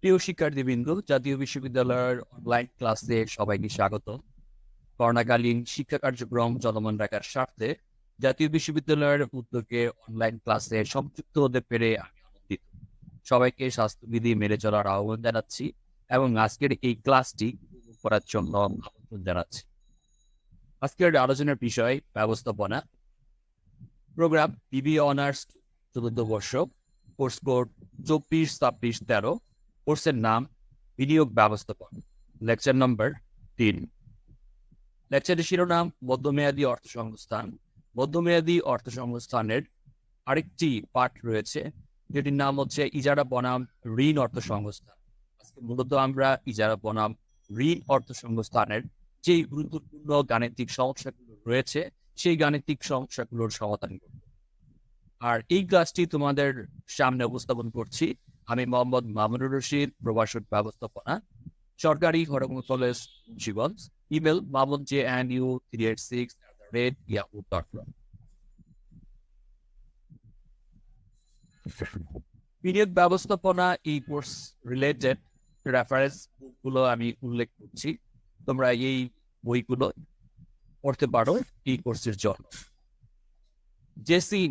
প্রিয় শিক্ষার্থীবৃন্দ, জাতীয় বিশ্ববিদ্যালয়ের অনলাইন ক্লাসে সবাইকে স্বাগত। করোনাকালীন শিক্ষা কার্যক্রম চলমান রাখার স্বার্থে জাতীয় বিশ্ববিদ্যালয়ের উদ্যোগে অনলাইন ক্লাসে সংযুক্ত হতে পেরে আমি আনন্দিত। সবাইকে স্বাস্থ্যবিধি মেনে চলার আহ্বান জানাচ্ছি এবং আজকের এই ক্লাসটি উপভোগ করার জন্য আমন্ত্রণ জানাচ্ছি। আজকের আলোচনার বিষয় ব্যবস্থাপনা। প্রোগ্রাম বিবিএ অনার্স চতুর্থ বর্ষ, কোর্স কোড 24-26-13। কোর্সের নাম বিনিয়োগ ব্যবস্থাপনা, লেকচার নম্বর 3। লেকচারের শিরোনাম মধ্যমেয়াদী অর্থসংস্থান। মধ্যমেয়াদী অর্থসংস্থানের আরেকটি পাঠ রয়েছে, যেটির নাম হচ্ছে ইজারা বনাম ঋণ অর্থসংস্থান। আজকে মূলত আমরা ইজারা বনাম ঋণ অর্থসংস্থানের যে গুরুত্বপূর্ণ গাণিতিক সমস্যাগুলো রয়েছে সেই গাণিতিক সমস্যাগুলোর সমাধান করব। আর এই ক্লাসটি তোমাদের সামনে উপস্থাপন করছি আমি মোহাম্মদ মামুনুর রশিদ, প্রভাষক ব্যবস্থাপনা, সরকারি হরগঞ্জ কলেজ, মুন্সিগঞ্জ। Email mamudjnu386@yahoo.com। বিনিয়োগ ব্যবস্থাপনা এই কোর্স রিলেটেড রেফারেন্স বুকগুলো আমি উল্লেখ করছি, তোমরা এই বইগুলো পড়তে পারো এই কোর্সের জন্য। J C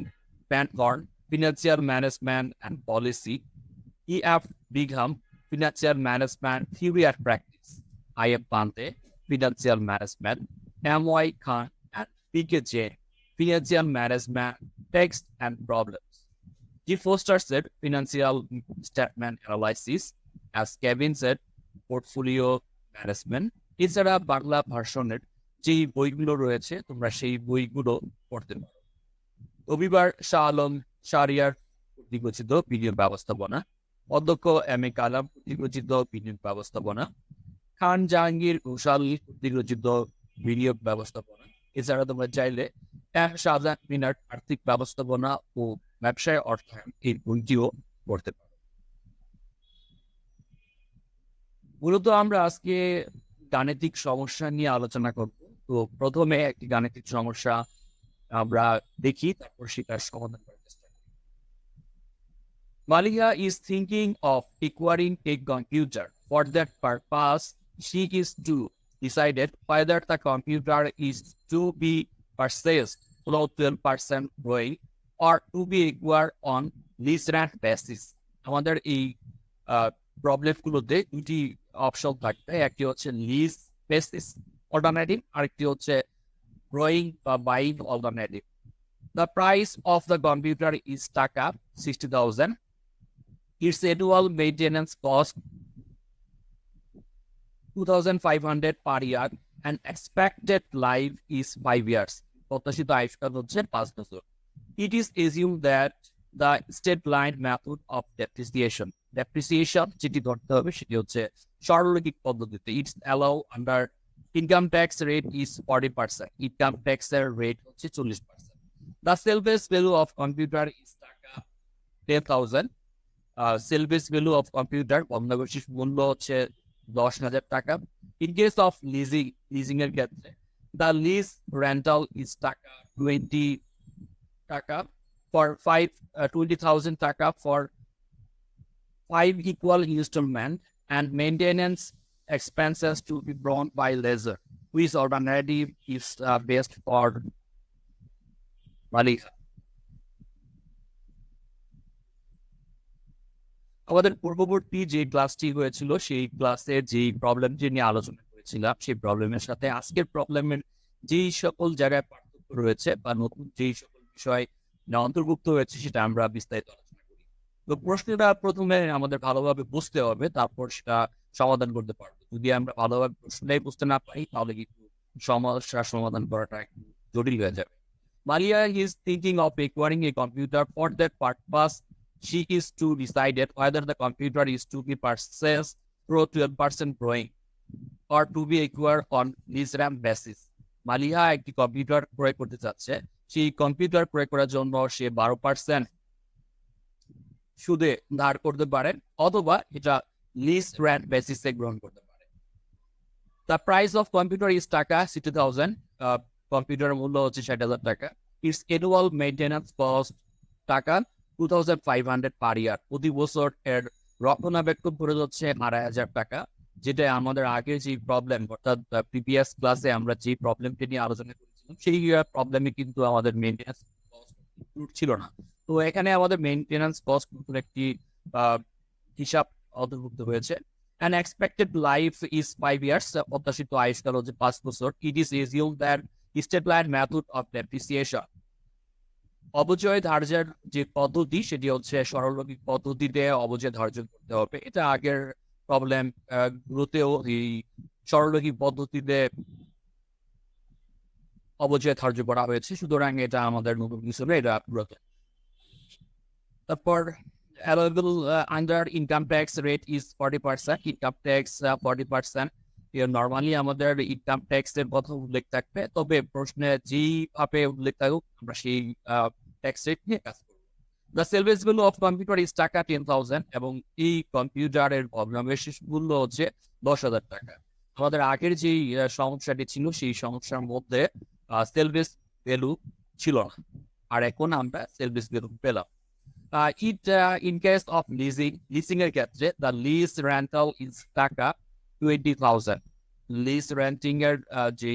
Van Horne, financial management and policy. E.F. Bigham, Financial Management Theory and Practice. I.F. Pante, Financial Management. M.Y. Khan and P.K. Jain, Financial Management, Text and Problems. G. Foster said, Financial Statement Analysis. As Kevin said, Portfolio Management. এছাড়া বাংলা ভার্সনের যেই বইগুলো রয়েছে তোমরা সেই বইগুলো পড়তে পারো। রবিবার শাহ আলম শাহরিয়ার কর্তৃক রচিত বিনিয়োগ ব্যবস্থাপনা, অধ্যক্ষ এম এ কালাম কর্তৃক রচিত বিনিয়োগ ব্যবস্থাপনা, খান জাহাঙ্গীর ঘোষাল কর্তৃক রচিত বিনিয়োগ ব্যবস্থাপনা। এছাড়া তোমরা চাইলে এম শাহজাহান মিনার আর্থিক ব্যবস্থাপনা ও ব্যবসায় অর্থায়ন এই বইটিও পড়তে পারো। মূলত আমরা আজকে গাণিতিক সমস্যা নিয়ে আলোচনা করব। তো প্রথমে একটি গাণিতিক সমস্যা আমরা দেখি, তারপর সেটার সমাধান করার চেষ্টা করি। Malia is thinking of acquiring a computer. For that purpose, she is to decide whether the computer is to be purchased below 12% ROI or to be acquired on lease rent basis. আমাদের এই প্রবলেমগুলোতে দুটি option থাকবে, একটি হচ্ছে lease basis alternative, আরেকটি হচ্ছে growing বা buying alternative. The price of the computer is taka 60,000. Its annual maintenance cost 2,500 per year and expected life is 5 years. প্রত্যাশিত আয়ুষ্কাল হচ্ছে 5 বছর। It is assumed that the straight line method of depreciation যেটি ধরতে হবে সেটি হচ্ছে সরলরৈখিক পদ্ধতিতে। It's allow under income tax rate is 40%. Income tax rate হচ্ছে 40%. The sale base value of computer is taka 10,000. Salvage value of computer ভগ্নাংশের মূল্য হচ্ছে 10,000 টাকা। ইন কেস অফ লিজিং এর ক্ষেত্রে দ্য লিজ রেন্টাল ইজ টাকা 20 টাকা for 20,000 টাকা for 5 equal installment and maintenance expenses to be borne by lessor. Which alternative is best for Malika? আমাদের পূর্ববর্তী যে ক্লাসটি হয়েছিল সেই ক্লাসের যে প্রবলেমটি নিয়ে আলোচনা করেছিলাম সেই প্রবলেমের সাথে আজকের প্রবলেমের যেই সকল জায়গায় পার্থক্য রয়েছে বা নতুন যেই সকল বিষয় অন্তর্ভুক্ত হয়েছে সেটা আমরা বিস্তারিত আলোচনা করি। তো প্রশ্নটা প্রথমে আমাদের ভালোভাবে বুঝতে হবে, তারপর সেটা সমাধান করতে পারবো। যদি আমরা ভালোভাবে প্রশ্নটাই বুঝতে না পারি তাহলে কিন্তু সমস্যার সমাধান করাটা একটু জটিল হয়ে যাবে। Malia is thinking of acquiring a computer. For that purpose, she is to decide whether the computer is to be purchased through 12% borrowing or to be acquired on lease rent basis. Maliha একটি computer ক্রয় করতে চাচ্ছে, সেই computer ক্রয় করার জন্য সে 12% সুদে ধার করতে পারে অথবা এটা লিজ রেন্ট বেসিসে গ্রহণ করতে পারে। The price of computer is টাকা 60,000. কম্পিউটারের মূল্য হচ্ছে 60,000 টাকা। Its annual maintenance cost টাকা 2,500 per year. প্রতি বছর এর রক্ষণাবেক্ষণ পড়ে যাচ্ছে 2,500 টাকা, যেটা আমাদের আগের যে প্রবলেম, অর্থাৎ প্রিভিয়াস ক্লাসে আমরা যে প্রবলেমটি নিয়ে আলোচনা করেছিলাম সেই প্রবলেমে কিন্তু আমাদের মেনটেন্যান্স কস্ট ছিল না। তো এখানে আমাদের মেনটেন্যান্স কস্ট একটি হিসাব অন্তর্ভুক্ত হয়েছে। An expected life is 5 years. প্রত্যাশিত আয়ুষ্কাল হচ্ছে 5 বছর। It is assumed that step line method of depreciation, অবচয় ধার্যের যে পদ্ধতি সেটি হচ্ছে সরলরৈখিক পদ্ধতিতে অবচয় ধার্য করতে হবে। এটা আগের প্রবলেম গুলোতেও এই সরলরৈখিক পদ্ধতিতে অবচয় ধার্য করা হয়েছে, সুতরাং এটা আমাদের নতুন কিছু না, এটা পুরাতন। তারপর allowable under income tax rate is 40%, income tax 40%। Normally আমাদের ইনকাম ট্যাক্স এর কথা উল্লেখ থাকবে, তবে প্রশ্নে যেভাবে উল্লেখ থাকুক আমরা সেই ট্যাক্স রেট নিয়ে কাজ করব। The সেলভেজ value of computer is টাকা 10,000 এবং এই কম্পিউটারের ভগ্নাবশেষ মূল্য হচ্ছে 10,000 টাকা। আমাদের আগের যে সমস্যাটি ছিল সেই সমস্যার মধ্যে সেলভেজ ভ্যালু ছিল না, আর এখন আমরা সেলভেজ ভ্যালু পেলাম। In case of leasing এর ক্ষেত্রে the lease rental is টাকা 20,000। লিজ রেন্টিং এর যে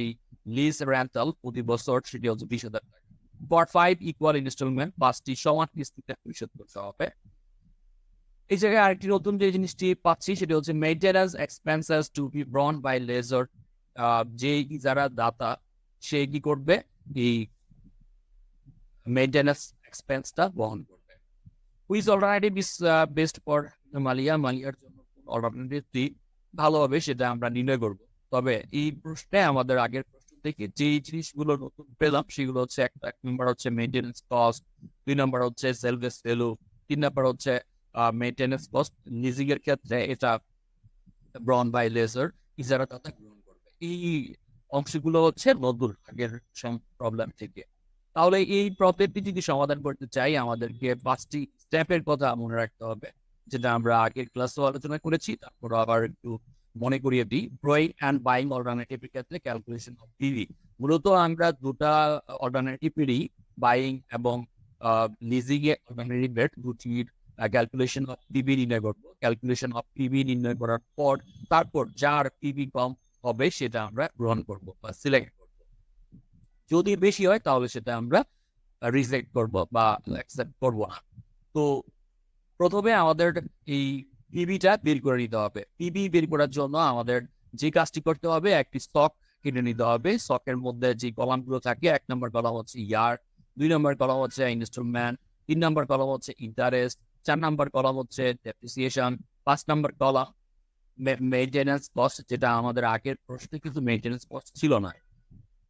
লিজ রেন্টাল প্রতি বছর সেটি হচ্ছে 20,000 টাকা। For 5 equal installment, 5টি সমান কিস্তিতে পরিশোধ করতে হবে। এই জায়গায় আরেকটি নতুন যে জিনিসটি পাচ্ছি সেটি হচ্ছে maintenance expenses to be borne by lessor. যে যারা দাতা সে কি করবে, এই মেইনটেন্যান্স এক্সপেন্সটা বহন করবে। Which alternative is best for মালিয়ার জন্য অল্টারনেটিভটি ভালো হবে সেটা আমরা নির্ণয় করব। তবে এই প্রশ্নে আমাদের আগের প্রশ্ন থেকে যে জিনিসগুলো নতুন পেলাম সেগুলো হচ্ছে এক নম্বর হচ্ছে মেইনটেন্যান্স কস্ট, 2 নম্বর হচ্ছে সেলভেজ ভ্যালু, 3 নম্বর হচ্ছে মেইনটেন্যান্স কস্ট। লিজিং এর ক্ষেত্রে এটা ব্রন বাই লেজার, ইজারা দাতা গ্রহণ করবে। এই অংশগুলো হচ্ছে নতুন আগের প্রবলেম থেকে। তাহলে এই প্রবলেমটি যদি সমাধান করতে চাই আমাদেরকে 5টি স্টেপের কথা মনে রাখতে হবে, যেটা আমরা আগের ক্লাসেও আলোচনা করেছি। তারপর আবার একটু মনে করিয়ে দিই। ব্রোয়িং অ্যান্ড বাইং অল্টারনেটিভের ক্ষেত্রে ক্যালকুলেশন অফ পিভি, মূলত আমরা দুটা অল্টারনেটিভেরই বাইং এবং লিজিং এর অল্টারনেটিভের দুটির ক্যালকুলেশন অফ পিভি নির্ণয় করবো। ক্যালকুলেশন অফ পিভি নির্ণয় করার পর তারপর যার পিভি কম হবে সেটা আমরা গ্রহণ করব বা সিলেক্ট করব। যদি বেশি হয় তাহলে সেটা আমরা রিজেক্ট করব বা অ্যাকসেপ্ট করব না। তো প্রথমে আমাদের এই পিবিটা বের করে নিতে হবে। পিবি বের করার জন্য আমাদের যে কাজটি করতে হবে, একটি স্টক কিনে নিতে হবে। স্টকের মধ্যে যে কলামগুলো থাকে, 1 নম্বর কলাম হচ্ছে ইয়ার, 2 নম্বর কলাম হচ্ছে ইনস্টলমেন্ট, 3 নম্বর কলাম হচ্ছে ইন্টারেস্ট, 4 নম্বর কলাম হচ্ছে ডেপ্রিসিয়েশন, 5 নম্বর কলাম মেইনটেন্যান্স কস্ট, যেটা আমাদের আগের প্রশ্নে কিন্তু মেইনটেন্যান্স কস্ট ছিল না।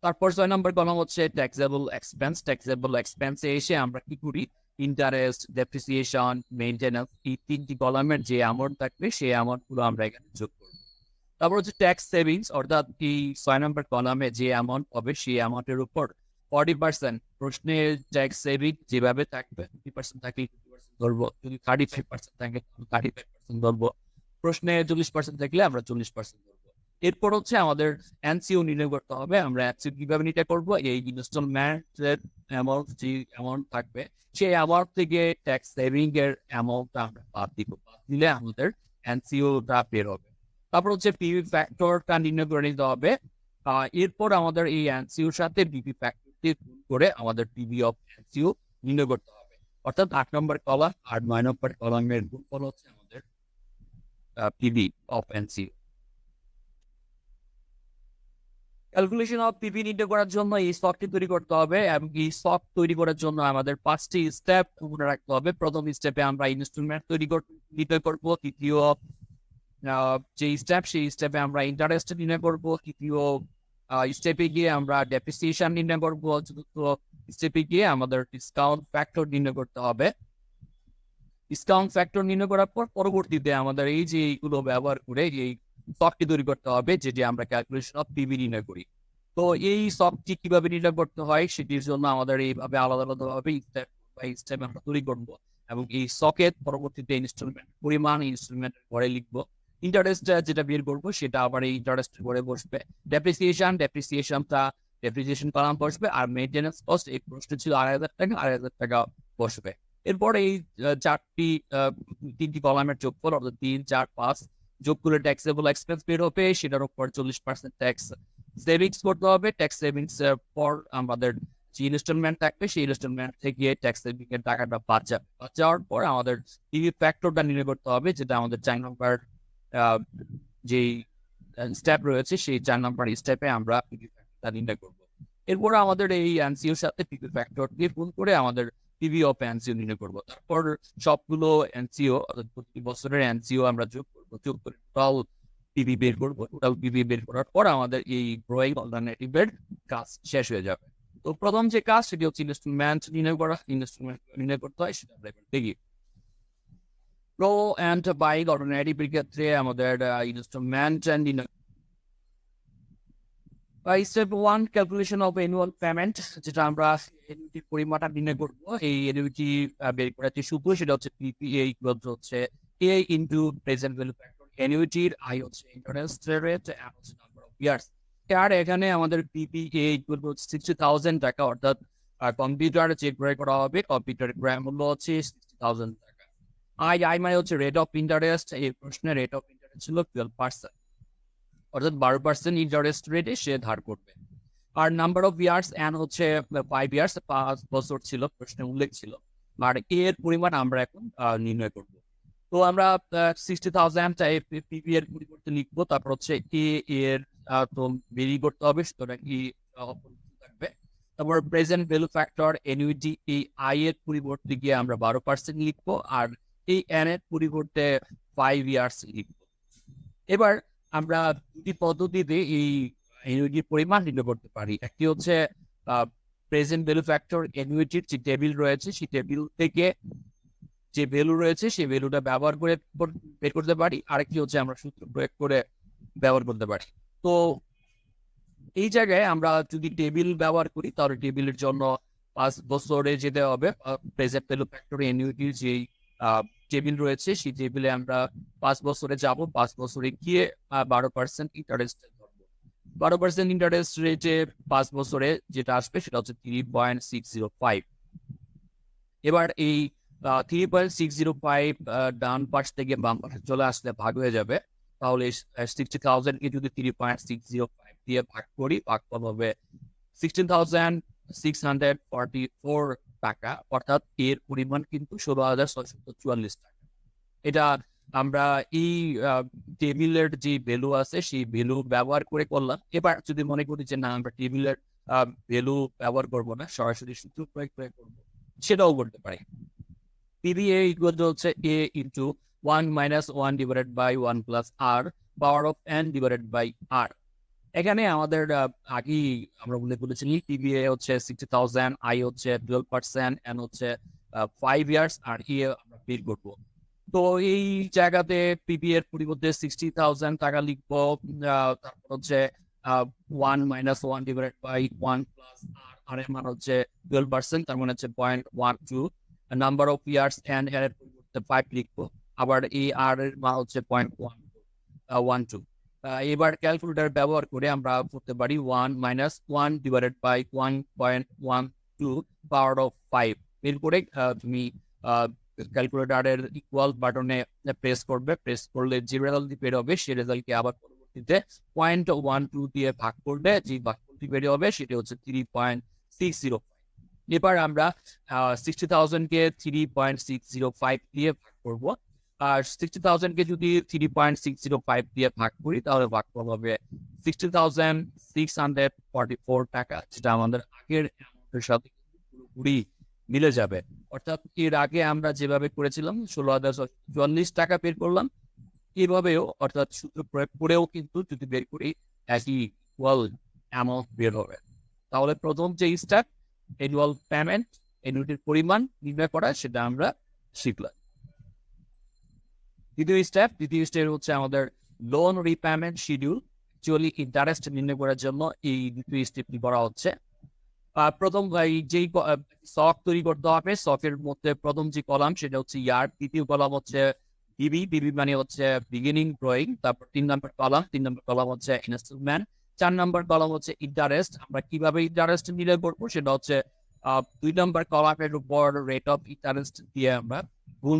তারপর 6 নম্বর কলাম হচ্ছে ট্যাক্সেবল এক্সপেন্স। ট্যাক্সেবল এক্সপেন্সে এসে আমরা কি করি, ইন্টারেস্ট, ডেপ্রিসিয়েশন, মেইনটেন্যান্স, এই 3টি কলামের যে অ্যামাউন্ট থাকবে সেই অ্যামাউন্টগুলো আমরা এখানে যোগ করব। তারপর হচ্ছে ট্যাক্স সেভিংস, অর্থাৎ এই 6 নম্বর কলামে যে অ্যামাউন্ট হবে সেই অ্যামাউন্টের উপর 40%, প্রশ্নের ট্যাক্স সেভিং যেভাবে থাকবে 50% থাকলে 50% ধরবো, যদি 35% থাকে 35% ধরবো, প্রশ্নে 40% থাকলে আমরা 40% ধরবো। এরপর হচ্ছে আমাদের এনসিও নির্ণয় করতে হবে। আমরা এনসিও কিভাবে নির্ণয় করবো, এই ইনস্টলমেন্টের অ্যামাউন্ট যে অ্যামাউন্ট থাকবে সেই অ্যামাউন্ট থেকে ট্যাক্স সেভিং এর অ্যামাউন্টটা আমরা বাদ দিব। বাদ দিলে আমাদের এনসিওটা বের হবে। তারপর হচ্ছে পিভি ফ্যাক্টরটা নির্ণয় করে নিতে হবে। এরপর আমাদের এই এনসিওর সাথে পিভি ফ্যাক্টরটি গুণ করে আমাদের পিভি অফ এনসিও নির্ণয় করতে হবে। অর্থাৎ 8 নম্বর কলাম আর 9 নম্বর কলামের গুণফল হচ্ছে আমাদের PV of NCO. Calculation of PV নির্ণয় করার জন্য এই স্টকটি তৈরি করতে হবে, এবং এই স্টক তৈরি করার জন্য আমাদের 5টি স্টেপ মনে রাখতে হবে। প্রথম স্টেপে আমরা ইনস্টলমেন্ট নির্ণয় করব। তৃতীয় যে স্টেপ সেই স্টেপে আমরা ইন্টারেস্ট নির্ণয় করব। তৃতীয় স্টেপে গিয়ে আমরা ডেপ্রিসিয়েশন নির্ণয় করব। চতুর্থ স্টেপে গিয়ে আমাদের ডিসকাউন্ট ফ্যাক্টর নির্ণয় করতে হবে। ডিসকাউন্ট ফ্যাক্টর নির্ণয় করার পর পরবর্তীতে আমাদের এই যে এইগুলো ব্যবহার করে এই স্টকটি তৈরি করতে হবে, যেটি আমরা ক্যালকুলেশন অফ পিভি নির্ণয় করি। তো এই স্টকটি কিভাবে নির্ণয় করতে হয় সেটির জন্য আমাদের এইভাবে আলাদা আলাদাভাবে স্টেপ বাই স্টেপ আমরা তৈরি করবো, এবং এই স্টকের পরবর্তীতে ইনস্টলমেন্ট পরিমাণ ইনস্টলমেন্টের ঘরে লিখবো। ইন্টারেস্ট যেটা বের করবো সেটা আবার এই ইন্টারেস্ট ঘরে বসবে। ডেপ্রিসিয়েশন কলাম বসবে, আর মেইনটেন্যান্স কস্ট এই প্রশ্ন ছিল 2,500 টাকা, 2,500 টাকা বসবে। এরপর এই চারটি তিনটি কলামের যোগফল অর্থাৎ 3, 4, 5 যোগ করে ট্যাক্সেবল এক্সপেন্স বের হবে, সেটার উপর 40% ট্যাক্স সেভিংস করতে হবে। ট্যাক্স সেভিংস পর আমাদের যে ইনস্টলমেন্ট থাকবে সেই ইনস্টলমেন্ট থেকে ট্যাক্স সেভিং এর টাকাটা বাদ যাবে। বাদ যাওয়ার পর আমাদের পিভি ফ্যাক্টরটা নির্ণয় করতে হবে, যেটা আমাদের 4 নম্বর যেই স্টেপ রয়েছে সেই 4 নম্বর স্টেপে আমরা পিভি ফ্যাক্টরটা নির্ণয় করব। এরপর আমাদের এই এনসিওর সাথে পিভি ফ্যাক্টর দিয়ে গুণ করে আমাদের পিভি অফ এনসিও নির্ণয় করব। তারপর সবগুলো এনসিও প্রতি বছরের এনসিও আমরা যোগ করব, যোগ করে টোটাল পিভি বের করবো। টোটাল পিভি বের করার পর আমাদের এই গ্রোয়িং অল্টারনেটিভের কাজ শেষ হয়ে যাবে। তো প্রথম যে কাজ সেটি হচ্ছে ইনস্টলমেন্ট নির্ণয় করা। ইনস্টলমেন্ট নির্ণয় করতে হয় সেটা আমরা এবার দেখি। গ্রো অ্যান্ড বাইং অল্টারনেটিভের ক্ষেত্রে আমাদের ইনস্টলমেন্ট নির্ণয় step 1 calculation of annual payment, যেটা আমরা এনুইটির পরিমাণটা নির্ণয় করবো। এই এনুইটি বের করার যে সূত্র সেটা হচ্ছে পিপিএ ইকুয়াল টু হচ্ছে a into present value factor এনুইটির, আই হচ্ছে ইন্টারেস্ট রেট, এম হচ্ছে নাম্বার অফ ইয়ার্স। আর এখানে আমাদের পিপিএ ইকুয়াল টু 60,000 টাকা, অর্থাৎ কম্পিউটার যে ক্রয় করা হবে কম্পিউটারের ক্রয় মূল্য হচ্ছে 60,000 টাকা। আই মানে হচ্ছে রেট অফ ইন্টারেস্ট। এই প্রশ্নে রেট অফ ইন্টারেস্ট ছিল 12%, অর্থাৎ 12% ইন্টারেস্ট রেটে সে ধার করবে। আর নাম্বার অফ ইয়ার্স এন হচ্ছে 5 ইয়ার্স, 5 বছর ছিল প্রশ্নে উল্লেখ ছিল। আর এর পরিমাণ আমরা এখন নির্ণয় করব। তো আমরা 60,000 পিপি এর পরিবর্তে লিখবো। তারপর হচ্ছে এ এর তো বেরি করতে হবে, সুতরাং ই থাকবে। তারপর প্রেজেন্ট ভ্যালু ফ্যাক্টর এনুইটি, এই আই এর পরিবর্তে গিয়ে আমরা 12% লিখবো, আর এই এন এর পরিবর্তে 5 ইয়ার্স লিখবো। এবার আমরা দুটি পদ্ধতিতে এই এনুইটির পরিমাণ নির্ণয় করতে পারি। একটি হচ্ছে প্রেজেন্ট ভ্যালু ফ্যাক্টর এনুইটির যে টেবিল রয়েছে সেই টেবিল থেকে যে ভ্যালু রয়েছে সেই ভ্যালুটা ব্যবহার করে বের করতে পারি। আরেকটি হচ্ছে আমরা সূত্র প্রয়োগ করে ব্যবহার করতে পারি। তো এই জায়গায় আমরা যদি টেবিল ব্যবহার করি তাহলে টেবিলের জন্য 5 বছরে যেতে হবে। প্রেজেন্ট ভ্যালু ফ্যাক্টর এনুইটির যেই টেবিল রয়েছে সেই টেবিলে আমরা 5 বছরে যাব। 5 বছরে গিয়ে 12% ইন্টারেস্ট ধরবো। 12% ইন্টারেস্ট রেটে 5 বছরে যেটা আসবে সেটা হচ্ছে 3.605। এবার এই 3.605 ডান পাশ থেকে বাম পাশে চলে আসলে ভাগ হয়ে যাবে। তাহলে 60,000 কে যদি 3.605 দিয়ে ভাগ করি, ভাগফল হবে 16,644 টাকা, অর্থাৎ এর পরিমাণ কিন্তু 16,644 টাকা। এটা আমরা এই টেবিলের যে ভ্যালু আছে সেই ভ্যালু ব্যবহার করে করলাম। এবার যদি মনে করি যে না আমরা টেবিলের ভ্যালু ব্যবহার করবো না, সরাসরি সূত্র প্রয়োগ করবো, সেটাও করতে পারি। PVA ইকুয়াল টু হচ্ছে a into 1 minus 1 divided by 1 plus r power of n divided by r। এখানে আমাদের আগেই আমরা উল্লেখ করেছি PVA হচ্ছে 60,000, আই হচ্ছে 12%, n হচ্ছে 5 ইয়ার্স, আর ই আমরা বের করবো। তো এই জায়গাতে পিপি এর পরিবর্তে 60,000 টাকা লিখবো। তারপর হচ্ছে 1 মাইনাস 1 ডিভাইডেড বাই 1 প্লাস আর, আর এর মান হচ্ছে 12%, তার মানে হচ্ছে 0.12। নাম্বার অফ ইয়ার্স এন্ড এর পরিবর্তে 5 লিখবো। আবার এই আর এর মান হচ্ছে 0.12। এবার ক্যালকুলেটর ব্যবহার করে আমরা করতে পারি 1 minus 1 divided by 1.12 power of 5। এরপরে তুমি ক্যালকুলেটরের ইকুয়াল বাটনে প্রেস করবে। প্রেস করলে যে রেজাল্ট বের হবে সেই রেজাল্টকে আবার পরবর্তীতে 0.12 দিয়ে ভাগ করলে যে ভাগফলটি বের হবে সেটা হচ্ছে 3.605। এবার আমরা 60,000 কে 3.605 দিয়ে ভাগ করব। আর 60,000 কে যদি 3.605 দিয়ে ভাগ করি তাহলে ভাগফল হবে 60,644 টাকা, যেটা আমাদের আগের অ্যামাউন্টের সাথে পুরোপুরি মিলে যাবে। অর্থাৎ এর আগে আমরা যেভাবে করেছিলাম 16,044 টাকা বের করলাম, এভাবেও অর্থাৎ সূত্র প্রয়োগ করেও কিন্তু যদি বের করি একই ইকুয়াল অ্যামাউন্ট বের হবে। তাহলে প্রথম যে স্টেপ অ্যানুয়াল পেমেন্ট এনুইটির পরিমাণ নির্ণয় করা সেটা আমরা শিখলাম। দ্বিতীয় স্টেপ হচ্ছে আমাদের loan repayment schedule. Actually interest নির্ণয় করার জন্য এই দ্বিতীয় স্টেপটি করা হচ্ছে। প্রথম যেই সক তৈরি করতে হবে, সকের মধ্যে প্রথম যে কলাম সেটা হচ্ছে ইয়ার, দ্বিতীয় কলাম হচ্ছে বিবি মানে হচ্ছে বিগিনিং ড্রয়িং, তারপর 3 নম্বর কলাম হচ্ছে ইনস্টলমেন্ট, 4 নম্বর কলাম হচ্ছে ইন্টারেস্ট। আমরা কিভাবে ইন্টারেস্ট নির্ণয় করবো সেটা হচ্ছে 2 নম্বর কলামের উপর রেট অফ ইন্টারেস্ট দিয়ে আমরা গুণ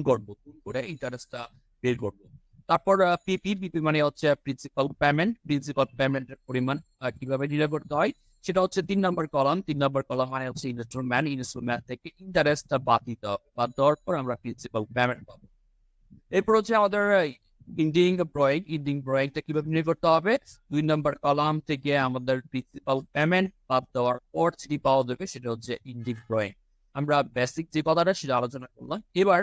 করে ইন্টারেস্টটা বের করব। তারপর পিপি মানে হচ্ছে প্রিন্সিপাল পেমেন্টের পরিমাণ কিভাবে নির্ণয় করতে হয় সেটা হচ্ছে 3 নম্বর কলাম। 3 নম্বর কলাম মানে হচ্ছে ইনস্টলমেন্ট থেকে ইন্টারেস্টটা বাদ দিতে হবে। বাদ দেওয়ার পর আমরা প্রিন্সিপাল পেমেন্ট পাবো। এরপর হচ্ছে আমাদের ইন্ডিং ড্রয়িংটা কিভাবে নির্ণয় করতে হবে। 2 নম্বর কলাম থেকে আমাদের প্রিন্সিপাল পেমেন্ট বাদ দেওয়ার পর যেটি পাওয়া যাবে সেটা হচ্ছে ইন্ডিং ড্রয়িং। আমরা বেসিক যে কথাটা সেটা আলোচনা করলাম। এবার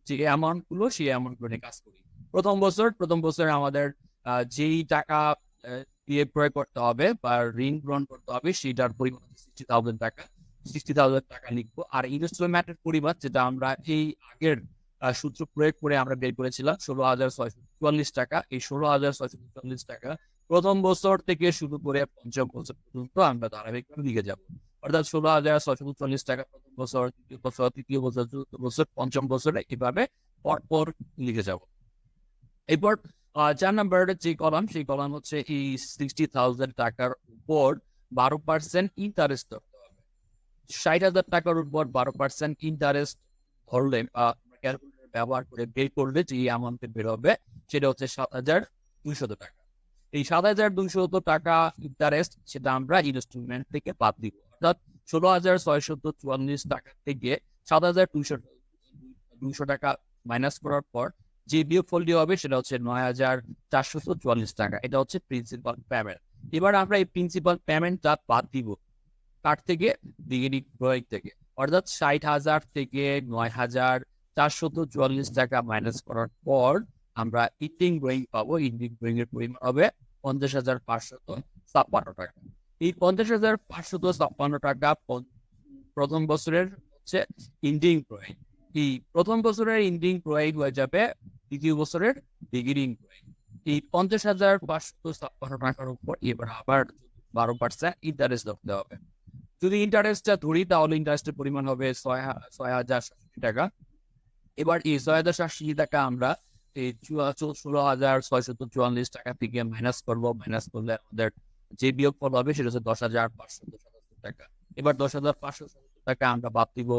যে অ্যামাউন্ট গুলো সেই অ্যামাউন্ট গুলো নিয়ে কাজ করি। প্রথম বছর আমাদের যেই টাকা দিয়ে প্রয়োগ করতে হবে বা ঋণ গ্রহণ করতে হবে সেটার পরিমাণ হচ্ছে 60,000 টাকা। 60,000 টাকা লিখবো। আর ইনস্টলমেন্টের পরিমাণ যেটা আমরা এই আগের সূত্র প্রয়োগ করে আমরা বের করেছিলাম 16,644 টাকা। এই 16,644 টাকা প্রথম বছর থেকে শুরু করে পঞ্চম বছর পর্যন্ত আমরা ধারাবাহিকভাবে লিখে যাব। অর্থাৎ 16,644 টাকা প্রথম বছর, দ্বিতীয় বছর, তৃতীয় বছর, চতুর্থ বছর, পঞ্চম বছরে এভাবে পরপর লিখে যাব। এরপর 4 নম্বরের যে কলাম সেই কলাম হচ্ছে এই 60,000 টাকার উপর 12% ইন্টারেস্ট ধরতে হবে। 60,000 টাকার উপর 12% ইন্টারেস্ট ধরলে ক্যালকুলেটর ব্যবহার করে বের করলে যে অ্যামাউন্টে বের হবে সেটা হচ্ছে 7,200 টাকা। এই 7,200 টাকা ইন্টারেস্ট সেটা আমরা ইনস্টলমেন্ট থেকে বাদ দিব। অর্থাৎ 16,644 টাকা থেকে 7,200 টাকা মাইনাস করার পর যে বিয়োগফলটি হবে সেটা হচ্ছে 9,444 টাকা। এটা হচ্ছে প্রিন্সিপাল পেমেন্ট। এবার আমরা এই প্রিন্সিপাল পেমেন্টটা বাদ দিব কার থেকে, বিগিনিং ড্রয়িং থেকে। অর্থাৎ 60,000 থেকে 9,444 টাকা মাইনাস করার পর আমরা ইন্ডিং ড্রয়িং পাবো। ইন্ডিং ড্রয়িং এর পরিমাণ হবে 50,556 টাকা। এই 50,556 টাকা প্রথম বছরের হচ্ছে ইন্ডিং ড্রয়িং। এই প্রথম বছরের ইন্ডিং ড্রয়িং হয়ে যাবে দ্বিতীয় বছরের বিগিনিং ড্রয়িং। এই 50,556 টাকার উপর এবার আবার 12% ইন্টারেস্ট ধরতে হবে। যদি ইন্টারেস্টটা ধরি তাহলে ইন্টারেস্টের পরিমাণ হবে 6,060 টাকা। এবার এই 6,060 টাকা আমরা এই 16,644 টাকা থেকে মাইনাস করবো। মাইনাস করলে আমাদের যে বিয়োগফল হবে সেটা হচ্ছে 10,577 টাকা। এবার 10,577 টাকা আমরা বাদ দিব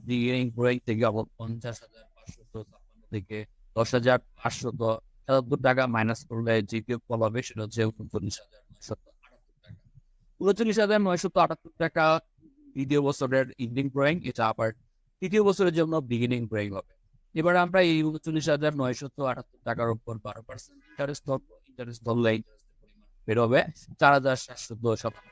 বিগিনিং ড্রয়িং থেকে 50,556 থেকে 10,577 টাকা মাইনাস করলে যে বিয়োগফল হবে সেটা হচ্ছে 39,978 টাকা দ্বিতীয় বছরের ইন্ডিং ড্রয়িং। এটা আবার তৃতীয় বছরের জন্য বিগিনিং ড্রয়িং হবে। এবার আমরা এই 39,978 টাকার উপর 12% ইন্টারেস্ট ধরলে বের হবে 4,757 টাকা।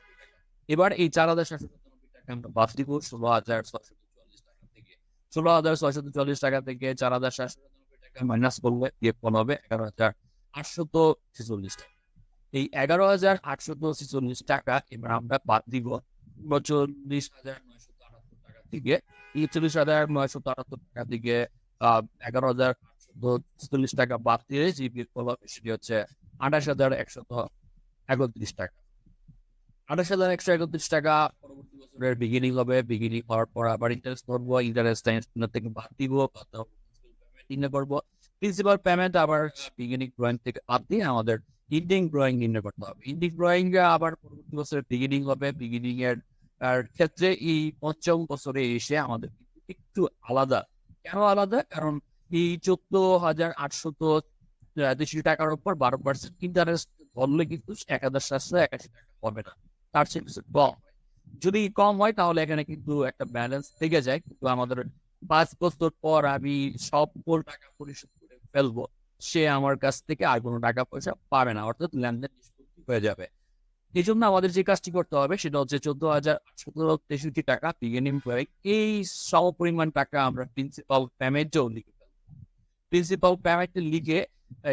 এবার এই 4,757 টাকা আমরা বাদ দিব 16,644 টাকা থেকে। 16,644 টাকা থেকে 4,757 টাকা মাইনাস করলে বিয়োগফল হবে 11,846 টাকা। এই 11,846 টাকা এবার আমরা বাদ দিব 39,978 টাকা থেকে। 39,978 টাকা থেকে 11,846 টাকা বাদ দিয়ে যে বিয়োগফল হবে সেটি হচ্ছে 28,131 টাকা। 28,131 টাকা পরবর্তী বছরের বিগিনিং হবে। বিগিনিং হওয়ার পর আবার ইন্টারেস্ট ধরবো। ইন্টারেস্ট থেকে বাদ দিব, নির্ণয় করবো। প্রিন্সিপাল পেমেন্ট আবার বিগিনিং ড্রয়িং থেকে বাদ দিয়ে আমাদের ইন্ডিং ড্রয়িং নির্ণয় করতে হবে। ইন্ডিং ড্রয়িং আবার পরবর্তী বছরের বিগিনিং হবে। বিগিনিং এর ক্ষেত্রে এই পঞ্চম বছরে এসে আমাদের একটু আলাদা। কেন আলাদা? কারণ এই 14,883 টাকার উপর 12% ইন্টারেস্ট ধরলে কিন্তু 1,781 টাকা হবে না, তার চেয়ে কিছু কম হয়। যদি কম হয় তাহলে এখানে কিন্তু একটা ব্যালেন্স থেকে যায়। কিন্তু আমাদের 5 বছর পর আমি সকল টাকা পরিশোধ করে ফেলবো, সে আমার কাছ থেকে আর কোনো টাকা পয়সা পাবে না, অর্থাৎ লেনদেন নিষ্পত্তি হয়ে যাবে। এই জন্য আমাদের যে কাজটি করতে হবে সেটা হচ্ছে 14,863 টাকা বিগিনিং ড্রয়িং। এই সমপরিমাণ টাকা আমরা প্রিন্সিপাল পেমেন্টেও লিখে ফেলবো। প্রিন্সিপাল পেমেন্টে লিখে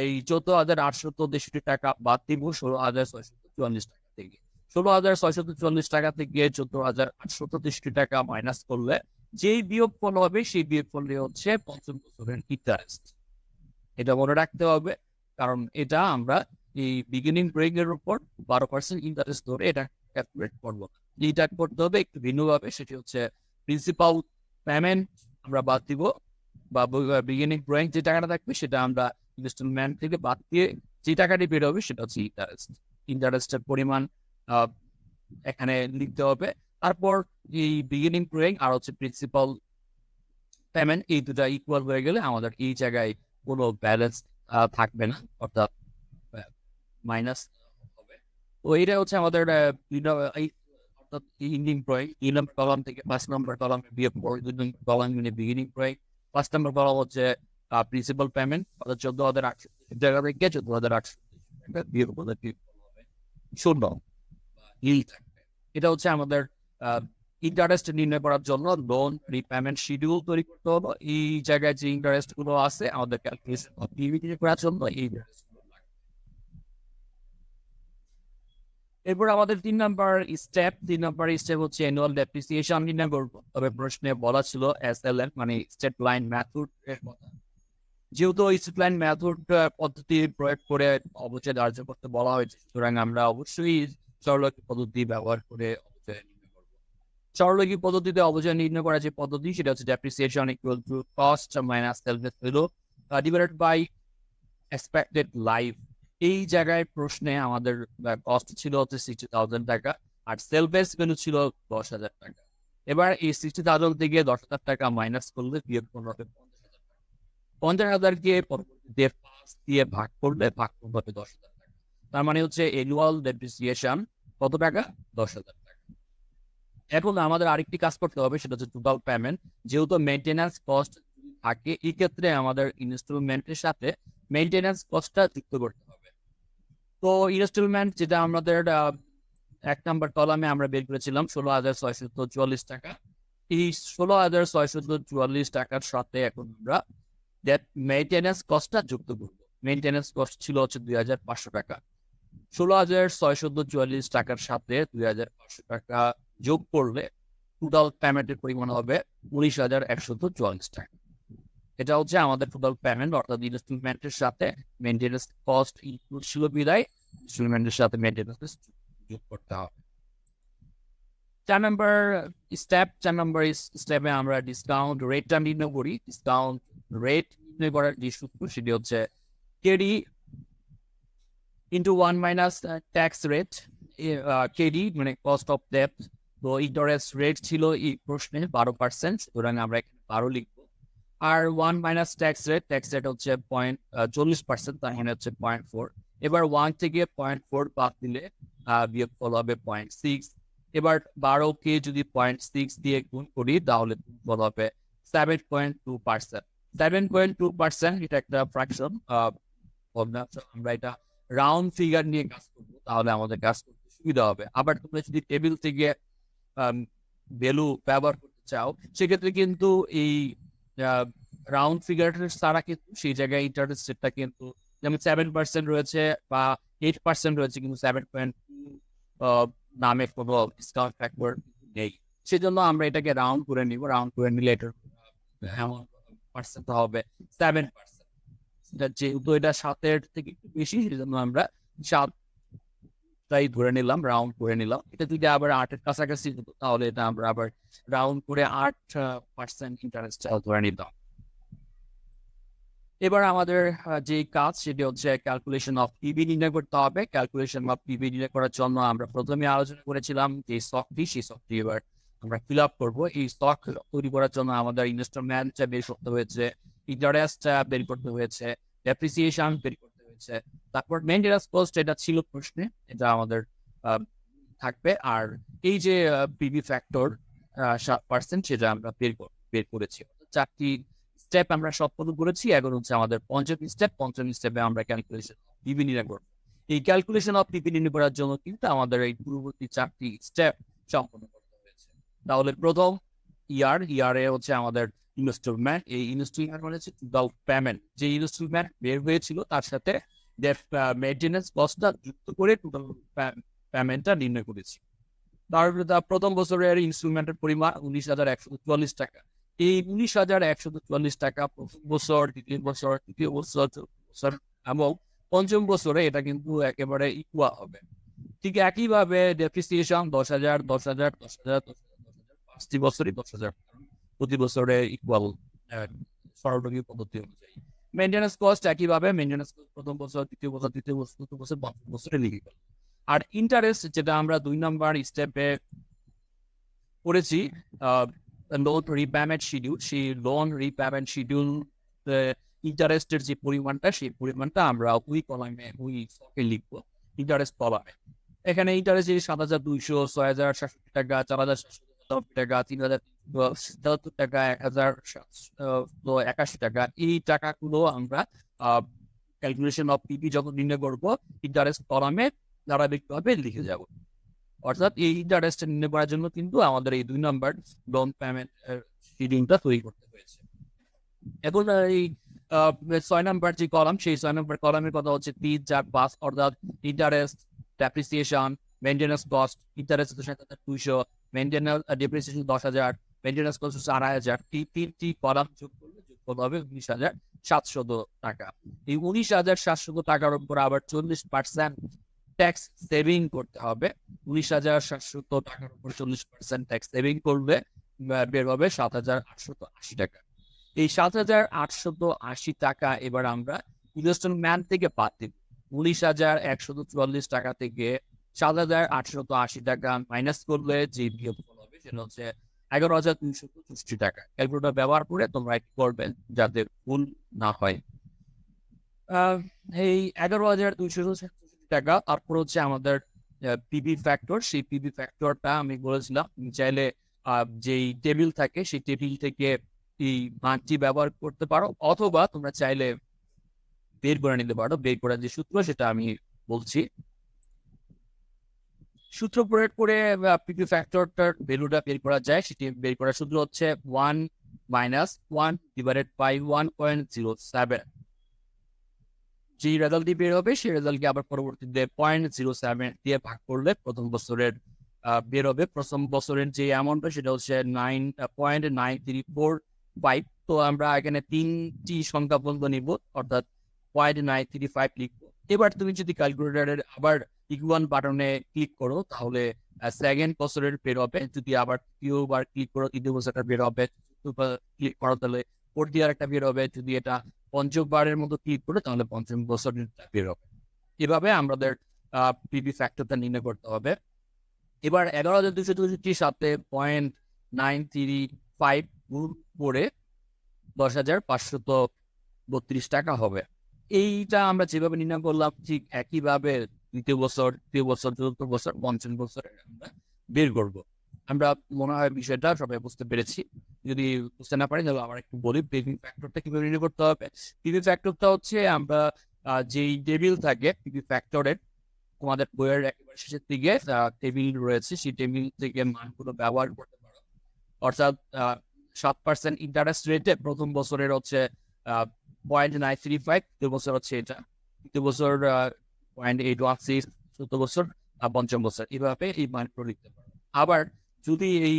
এই 14,863 টাকা বাদ দিব 16,644 টাকা থেকে। 16,644 টাকা থেকে 14,863 টাকা মাইনাস করলে যেই বিয়োগফল হবে সেই বিয়োগফলটি হচ্ছে পঞ্চম বছরের ইন্টারেস্ট। এটা মনে রাখতে হবে, কারণ এটা আমরা এই বিগিনিং ড্রয়িং এর উপর 12% ইন্টারেস্ট ধরে এটা ক্যালকুলেট করবো। যেটা করতে হবে একটু ভিন্নভাবে, সেটি হচ্ছে প্রিন্সিপাল পেমেন্ট আমরা বাদ দিব বা বিগিনিং ড্রয়িং যে টাকাটা থাকবে সেটা আমরা ইনস্টলমেন্ট থেকে বাদ দিয়ে যে টাকাটি বের হবে সেটা হচ্ছে ইন্টারেস্ট। ইন্টারেস্টের পরিমাণ এখানে লিখতে হবে তারপর এই বিগিনিং প্রয়োগ আর হচ্ছে প্রিন্সিপাল পেমেন্ট, এই দুটা ইকুয়াল হয়ে গেলে আমাদের এই জায়গায় কোনো ব্যালেন্স থাকবে না, অর্থাৎ মাইনাস হবে। তো এটা হচ্ছে আমাদের অর্থাৎ ইন্ডিং প্রয়োগ 2 নম্বর কলাম থেকে 5 নম্বর কলাম বিয়োগ করে 2 নম্বর কলাম বিগিনিং প্রয়োগ। 5 নম্বর কলাম হচ্ছে প্রিন্সিপাল পেমেন্ট, অর্থাৎ 14,800 জায়গা থেকে 14,800 বিয়োগ করলে হবে 0 নীল থাকবে। এটা হচ্ছে আমাদের ইন্টারেস্ট নির্ণয় করার জন্য লোন রিপেমেন্ট শিডিউল তৈরি করতে হবে। এই জায়গায় যে ইন্টারেস্ট গুলো আছে আমাদের ক্যালকুলেশন করার জন্য এই এরপর আমাদের 3 নাম্বার স্টেপ হচ্ছে অ্যানুয়াল ডেপ্রিসিয়েশন নির্ণয় করবো। তবে প্রশ্নে বলা ছিল SLM মানে স্টেট লাইন মেথড এর কথা। যেহেতু স্টেট লাইন মেথড পদ্ধতি প্রয়োগ করে অবচয় ধার্য করতে বলা হয়েছে, সুতরাং আমরা অবশ্যই সরলরৈখিক পদ্ধতি ব্যবহার করে অবচয় নির্ণয় করবো। সরলরৈখিক পদ্ধতিতে অবচয় নির্ণয় করার যে পদ্ধতি সেটা হচ্ছে depreciation equal to cost minus salvage value divided by expected life. এই জায়গায় প্রশ্নে আমাদের কস্ট ছিল হচ্ছে 60,000 টাকা আর সেল বেস ভ্যালু ছিল 10,000 টাকা। এবার এই 60,000 থেকে 10,000 টাকা মাইনাস করলে বিয়োগ করলে 50,000 কে পরবর্তীতে 5 দিয়ে ভাগ করলে ভাগ হবে 10,000 টাকা। তার মানে হচ্ছে অ্যানুয়াল ডেপ্রিসিয়েশন কত টাকা? 10,000 টাকা। এখন আমাদের আরেকটি কাজ করতে হবে, সেটা হচ্ছে টোটাল পেমেন্ট। যেহেতু মেইনটেনেন্স কস্ট থাকে, এই ক্ষেত্রে আমাদের ইনস্টলমেন্টের সাথে মেইনটেনেন্স কস্টটা যুক্ত করতে হবে। তো ইনস্টলমেন্ট যেটা আমাদের 1 নাম্বার কলামে আমরা বের করেছিলাম 16,644 টাকা। এই 16,644 টাকার সাথে এখন আমরা মেইনটেনেন্স কস্টটা যুক্ত করব। মেইনটেনেন্স কস্ট ছিল হচ্ছে 2,500 টাকা। 16,644 টাকার সাথে 2,500 টাকা যোগ করলে টোটাল পেমেন্টের পরিমাণ হবে 19,144 টাকা। এটা হচ্ছে আমাদের টোটাল পেমেন্ট, অর্থাৎ ইনস্টলমেন্টের সাথে মেইনটেনেন্স কস্ট ইনক্লুড ছিল বিদায় ইনস্টলমেন্টের সাথে মেইনটেনেন্স যোগ করতে হবে। 4 নম্বর স্টেপে আমরা ডিসকাউন্ট রেটটা নির্ণয় করি। ডিসকাউন্ট রেট নির্ণয় করার যে সূত্র সেটি হচ্ছে KD into 1 minus tax rate. KD মানে কস্ট অফ ডেট। তো ইন্টারেস্ট রেট ছিল এই প্রশ্নে 12%, সুতরাং আমরা এখানে 12 লিখবো। আর 1 মাইনাস ট্যাক্স রেট হচ্ছে 40%, তার মানে হচ্ছে 0.4। এবার 1 থেকে 0.4 বাদ দিলে বিয়োগফল হবে 0.6। এবার 12 কে যদি 0.6 দিয়ে গুণ করি তাহলে ফল হবে 7.2%। 7.2% এটা একটা ফ্র্যাকশন। আমরা এটা রাউন্ড ফিগার নিয়ে কাজ করবো, তাহলে আমাদের কাজ করতে সুবিধা হবে। আবার তোমরা যদি টেবিল থেকে ভ্যালু ব্যবহার করতে চাও সেক্ষেত্রে কিন্তু এই রাউন্ড ফিগার ছাড়া কিন্তু সেই জায়গায় ইন্টারেস্ট রেটটা কিন্তু যেমন 7% রয়েছে বা 8% রয়েছে, কিন্তু 7.2 নামে কোনো ডিসকাউন্ট ফ্যাক্টর নেই। সেজন্য আমরা এটাকে রাউন্ড করে নিব। রাউন্ড করে নিলে এটার পার্সেন্ট হবে 7%। যেহেতু এটা 7 থেকে একটু বেশি, সেজন্য আমরা 7টাই ধরে নিলাম, রাউন্ড করে নিলাম। এটা যদি আবার 8-এর কাছাকাছি হতো তাহলে এটা আমরা আবার রাউন্ড করে 8% ইন্টারেস্ট ধরে নিতাম। এবার আমাদের যে কাজ সেটি হচ্ছে ক্যালকুলেশন অফ পিবি নির্ণয় করতে হবে। ক্যালকুলেশন অফ পিবি নির্ণয় করার জন্য আমরা প্রথমে আলোচনা করেছিলাম যে স্টকটি, সেই স্টকটি এবার আমরা ফিল আপ করবো। এই স্টক তৈরি করার জন্য আমাদের ইনস্টলমেন্ট বের করতে হয়েছে, ইন্টারেস্ট বের করতে হয়েছে, ডেপ্রিসিয়েশন বের করতে হয়েছে, তারপর মেইনটেনেন্স কস্ট এটা ছিল প্রশ্নে, এটা আমাদের থাকবে। আর এই যে পিবি ফ্যাক্টর 7% সেটা আমরা বের করেছি। 4টি স্টেপ আমরা সম্পন্ন করেছি। এখন হচ্ছে আমাদের পঞ্চম স্টেপে আমরা ক্যালকুলেশন পিবি নির্ণয় করব। এই ক্যালকুলেশন অফ পিবি নির্ণয় করার জন্য কিন্তু আমাদের এই পূর্ববর্তী 4টি স্টেপ সম্পন্ন করতে হয়েছে। তাহলে প্রথম ইয়ারে হচ্ছে আমাদের ইনস্টলমেন্ট। এই ইনস্টলমেন্ট মানে হচ্ছে টোটাল পেমেন্ট। যে ইনস্টলমেন্ট বের হয়েছিল তার সাথে মেইনটেনেন্স কস্টটা যুক্ত করে টোটাল পেমেন্টটা নির্ণয় করেছি। তারপরে প্রথম বছরের ইনস্টলমেন্টের পরিমাণ 19,144 টাকা। এই 19,144 টাকা প্রথম বছর, দ্বিতীয় বছর, তৃতীয় বছর, চতুর্থ বছর এবং পঞ্চম বছরে এটা কিন্তু একেবারে ইকুয়াল হবে। ঠিক একইভাবে ডেপ্রিসিয়েশন 10,000, 10,000, 10,000, 10,000, 5টি বছরই 10,000, প্রতি বছরে ইকুয়াল সরলরৈখিক পদ্ধতি অনুযায়ী। মেইনটেনেন্স কস্ট একইভাবে, মেইনটেনেন্স কস্ট প্রথম বছর, দ্বিতীয় বছর, তৃতীয় বছর, চতুর্থ বছর, পঞ্চম বছরে লিখে গেল। আর ইন্টারেস্ট যেটা আমরা 2 নাম্বার স্টেপে করেছি লোন রিপেমেন্ট শিডিউল, সেই লোন রিপেমেন্ট শিডিউল ইন্টারেস্টের যে পরিমাণটা, সেই পরিমাণটা আমরা ওই কলামে ওই স্টকে লিখবো ইন্টারেস্ট কলামে। এখানে ইন্টারেস্ট 7,200, 6,700 টাকা, 4,700 টাকা, 3,377 টাকা, 1,781 টাকা, এই টাকাগুলো আমরা ক্যালকুলেশন অফ পিপি যখন নির্ণয় করবো ইন্টারেস্ট কলামে ধারাবাহিকভাবে লিখে যাব। অর্থাৎ এই ইন্টারেস্ট নির্ণয় করার জন্য কিন্তু আমাদের এই 2 নম্বর লোন পেমেন্ট শিডিউলটা তৈরি করতে হয়েছে। এখন এই 6 নম্বর যে কলাম, সেই 6 নম্বর কলামের কথা হচ্ছে 3, 4, 5, অর্থাৎ interest, depreciation, maintenance cost. Interest 7,200, maintenance depreciation 10,000, maintenance cost 4,000। এই তিনটি কলাম যোগ করলে হবে 19,700 টাকা। এই 19,700 টাকার উপর আবার 40% ট্যাক্স সেভিং করতে হবে। 19,700 টাকার উপর 40% ট্যাক্স সেভিং করলে বের হবে 7,880 টাকা। এই 7,880 টাকা এবার আমরা ইনস্টলমেন্ট থেকে বাদ দিব। 19,144 টাকা থেকে 7,880 টাকা মাইনাস করলে যে বিয়োগফল হবে সেটা হচ্ছে 11,265 টাকা। ক্যালকুলেটর ব্যবহার করে তোমরা কি করবে যাতে ভুল না হয়। এই 11,265 টাকা, তারপর হচ্ছে আমাদের পিবি ফ্যাক্টর। সেই পিবি ফ্যাক্টরটা আমি বলেছিলাম চাইলে যেই টেবিল থাকে সেই টেবিল থেকে এই মানটি ব্যবহার করতে পারো, অথবা তোমরা চাইলে বের করে নিতে পারো। বের করার যে সূত্র সেটা আমি বলছি। সূত্র প্রয়োগ করে পিপি ফ্যাক্টরটার ভ্যালুটা বের করা যায়। সেটি বের করার সূত্র হচ্ছে 1 - 1 ডিভাইডেড বাই 1.07। যে রেজাল্টটি বের হবে সেই রেজাল্টকে আবার পরবর্তীতে 0.07 দিয়ে ভাগ করলে প্রথম বছরের বের হবে। প্রথম বছরের যে অ্যামাউন্টটা সেটা হচ্ছে 9.9345। তো আমরা এখানে 3টি সংখ্যা পর্যন্ত নিব, অর্থাৎ 0.935 লিখবো। এবার তুমি যদি ক্যালকুলেটরের আবার ইকুয়াল বাটনে ক্লিক করো তাহলে সেকেন্ড বছরের বের হবে। যদি আবার তৃতীয়বার ক্লিক করো তৃতীয় বছরটা বের হবে। ক্লিক করো তাহলে ফোর্থ ইয়ার একটা বের হবে। যদি এটা পঞ্চমবারের মতো ক্লিক করে তাহলে পঞ্চম বছরের বের হবে। এভাবে আমাদের পিবি ফ্যাক্টরটা নির্ণয় করতে হবে। এবার 11,265 সাথে 0.935 গুণ করে 10,532 টাকা হবে। এইটা আমরা যেভাবে নির্ণয় করলাম ঠিক একইভাবে দ্বিতীয় বছর, তৃতীয় বছর, চতুর্থ বছর, পঞ্চম বছর আমরা বের করব। আমরা মনে হয় বিষয়টা সবাই বুঝতে পেরেছি। যদি বুঝতে না পারি তাহলে আমরা একটু বলি পিভি ফ্যাক্টরটা কিভাবে নির্ণয় করতে হবে। পিভি ফ্যাক্টরটা হচ্ছে আমরা যেই টেবিল থাকে পিভি ফ্যাক্টরের, তোমাদের বইয়ের একেবারে শেষের দিকে টেবিল রয়েছে, সেই টেবিল থেকে মানগুলো ব্যবহার করতে পারো। অর্থাৎ 7% ইন্টারেস্ট রেটে প্রথম বছরের হচ্ছে 0.935, দ্বিতীয় বছর হচ্ছে এটা, তৃতীয় বছর 0.816, চতুর্থ বছর, পঞ্চম বছর, এইভাবে এই মানগুলো লিখতে পারো। আবার যদি এই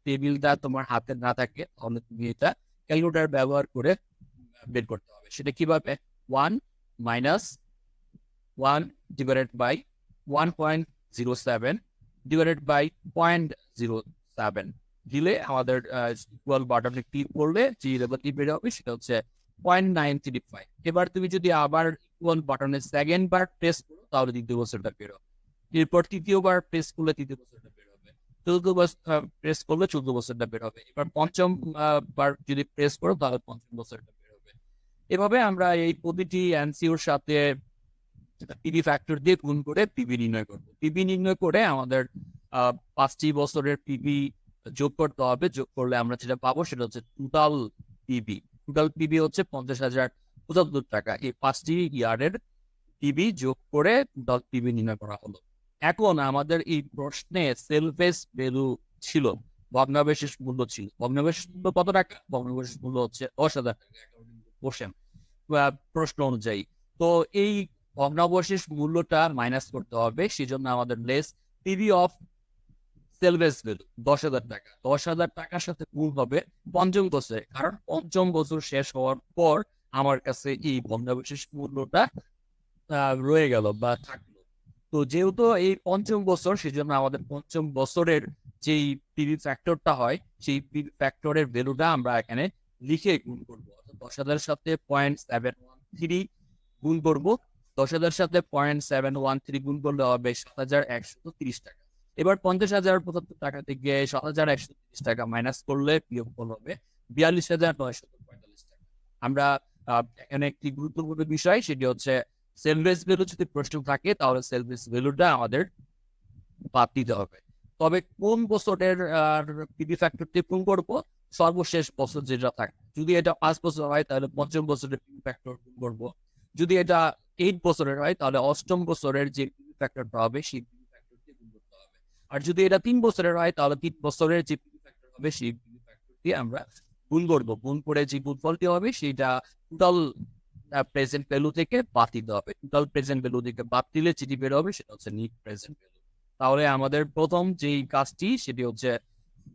টেবিলটা তোমার হাতে না থাকে তাহলে তুমি এটা ক্যালকুলেটর ব্যবহার করে বের করতে হবে। সেটা কিভাবে? 1 - 1 ডিভাইডেড বাই 1.07 ডিভাইডেড বাই 0.07 দিলে আমাদের ইকুয়াল বাটনে ক্লিক করলে যে লেভেলটি বের হবে সেটা হচ্ছে 0.935। এবার তুমি যদি আবার ইকুয়াল বাটনে সেকেন্ড বার প্রেস করো তাহলে দ্বিতীয় বছরটা বের হবে। এরপর তৃতীয়বার প্রেস করলে তৃতীয় বছরটা বের হবে। চতুর্থ প্রেস করলে চতুর্থ বছরটা বের হবে। এবার পঞ্চম বার যদি প্রেস করো তাহলে পঞ্চম বছরটা বের হবে। এভাবে আমরা এই প্রতিটি এনসিওর সাথে পিবি ফ্যাক্টর দিয়ে গুণ করে পিবি নির্ণয় করব। পিবি নির্ণয় করে আমাদের 5টি বছরের পিবি যোগ করতে হবে। যোগ করলে আমরা যেটা পাবো সেটা হচ্ছে টোটাল পিবি। টোটাল পিবি হচ্ছে 50,075 টাকা। এই 5টি ইয়ারের পিবি যোগ করে টোটাল পিবি নির্ণয় করা হলো। এখন আমাদের এই প্রশ্নে সেলফেস ভ্যালু ছিল, ভগ্নাবশেষ মূল্য ছিল। ভগ্নাবশেষ মূল্য কত টাকা? ভগ্নাবশেষ মূল্য হচ্ছে 10,000 টাকা কোশ্চেন প্রশ্ন অনুযায়ী। তো এই ভগ্নাবশেষ মূল্যটা মাইনাস করতে হবে, সেজন্য আমাদের লেস পিবি অফ সেলভেজ ভ্যালু 10,000 টাকা। 10,000 টাকার সাথে গুণ হবে পঞ্চম বছরে, কারণ পঞ্চম বছর শেষ হওয়ার পর আমার কাছে এই ভগ্নাবশেষ মূল্যটা রয়ে গেল বা থাকলো। তো যেহেতু এই পঞ্চম বছর, সেজন্য আমাদের পঞ্চম বছরের যেই পিবি ফ্যাক্টরটা হয় সেই পিবি ফ্যাক্টরের ভ্যালুটা আমরা এখানে লিখে গুণ করবো। 10,000 সাথে 0.713 গুণ করবো। 10,000 সাথে 0.713 গুণ করলে হবে 7,130 টাকা। এবার 50,075 টাকা থেকে 7,130 টাকা মাইনাস করলে বিয়োগফল হবে 42,945 টাকা। আমরা এখানে একটি গুরুত্বপূর্ণ বিষয়, সেটি হচ্ছে সেলভেজ ভ্যালু যদি প্রশ্ন থাকে তাহলে সেলভেজ ভ্যালুটা আমাদের বাদ দিতে হবে। তবে কোন বছরের পিভি ফ্যাক্টরটি পূরণ করবো? সর্বশেষ বছর যেটা থাকে। যদি এটা 5 বছর হয় তাহলে 5ম বছরের পিভি ফ্যাক্টর পূরণ করবো। যদি এটা 8 বছরের হয় তাহলে 8ম বছরের যে পিভি ফ্যাক্টরটা হবে সেই পিভি ফ্যাক্টরটি পূরণ করতে হবে। আর যদি এটা 3 বছরের হয় তাহলে 3 বছরের যে পিভি ফ্যাক্টর হবে সেই পিভি ফ্যাক্টরটি আমরা গুণ করবো। গুণ করে যে গুণফলটি হবে সেটা টোটাল প্রেজেন্ট ভ্যালু থেকে বাদ দিতে হবে। টোটাল প্রেজেন্ট ভ্যালু থেকে বাদ দিলে যেটি বের হবে সেটা হচ্ছে নিট প্রেজেন্ট ভ্যালু। তাহলে আমাদের প্রথম যেই কাজটি সেটি হচ্ছে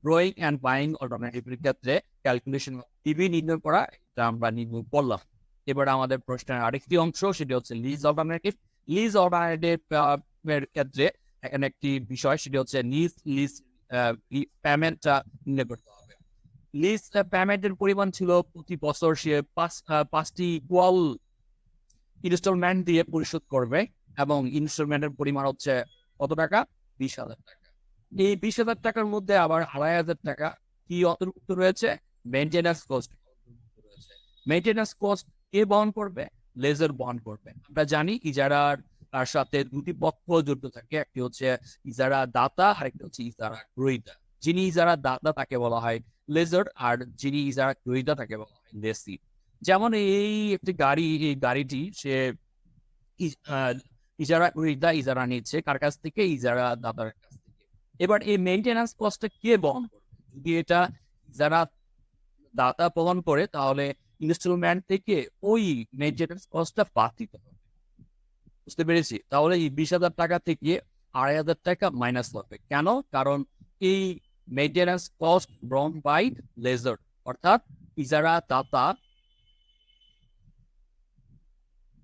গ্রোয়িং অ্যান্ড বাইং অল্টারনেটিভের ক্ষেত্রে ক্যালকুলেশন পিভি নির্ণয় করা, এটা আমরা নির্ণয় করলাম। এবার আমাদের প্রশ্নের আরেকটি অংশ, সেটি হচ্ছে লিজ অল্টারনেটিভ। লিজ অল্টারনেটিভ এর ক্ষেত্রে এখানে একটি বিষয়, সেটি হচ্ছে লিজ পেমেন্টটা নির্ণয় করতে হবে। লিজ পেমেন্টের পরিমাণ ছিল প্রতি বছর সে 5টি ইকুয়াল ইনস্টলমেন্ট দিয়ে পরিশোধ করবে এবং ইনস্টলমেন্টের পরিমাণ হচ্ছে কত টাকা? 20,000 টাকা। এই 20,000 টাকার মধ্যে আবার 2,500 টাকা কি অন্তর্ভুক্ত রয়েছে? মেইনটেন্যান্স কস্ট অন্তর্ভুক্ত রয়েছে। মেইনটেন্যান্স কস্ট কে বহন করবে? লেজার বহন করবে। আমরা জানি ইজারার তার সাথে দুটি পক্ষ জড়িত থাকে, একটি হচ্ছে ইজারা দাতা আর একটি হচ্ছে ইজারা গ্রহীতা। যিনি ইজারা দাতা তাকে বলা হয় লেজার, আর যিনি ইজারা গ্রহীতা তাকে বলা হয় লেসি। যেমন এই একটি গাড়ি, এই গাড়িটি সে ইজারা গ্রহীতা ইজারা নিচ্ছে কার কাছ থেকে? ইজারা দাতার কাছ থেকে। এবার এই মেইনটেন্যান্স কস্টটা কে বহন করবে? যদি এটা ইজারা দাতা বহন করে তাহলে ইনস্টলমেন্ট থেকে ওই মেইনটেন্যান্স কস্টটা বাদ দিতে হবে। বুঝতে পেরেছি? তাহলে এই 20,000 টাকা থেকে 2,500 টাকা মাইনাস হবে। কেন? কারণ এই মেইনটেন্যান্স কস্ট বহন বাই লেজার, অর্থাৎ ইজারা দাতা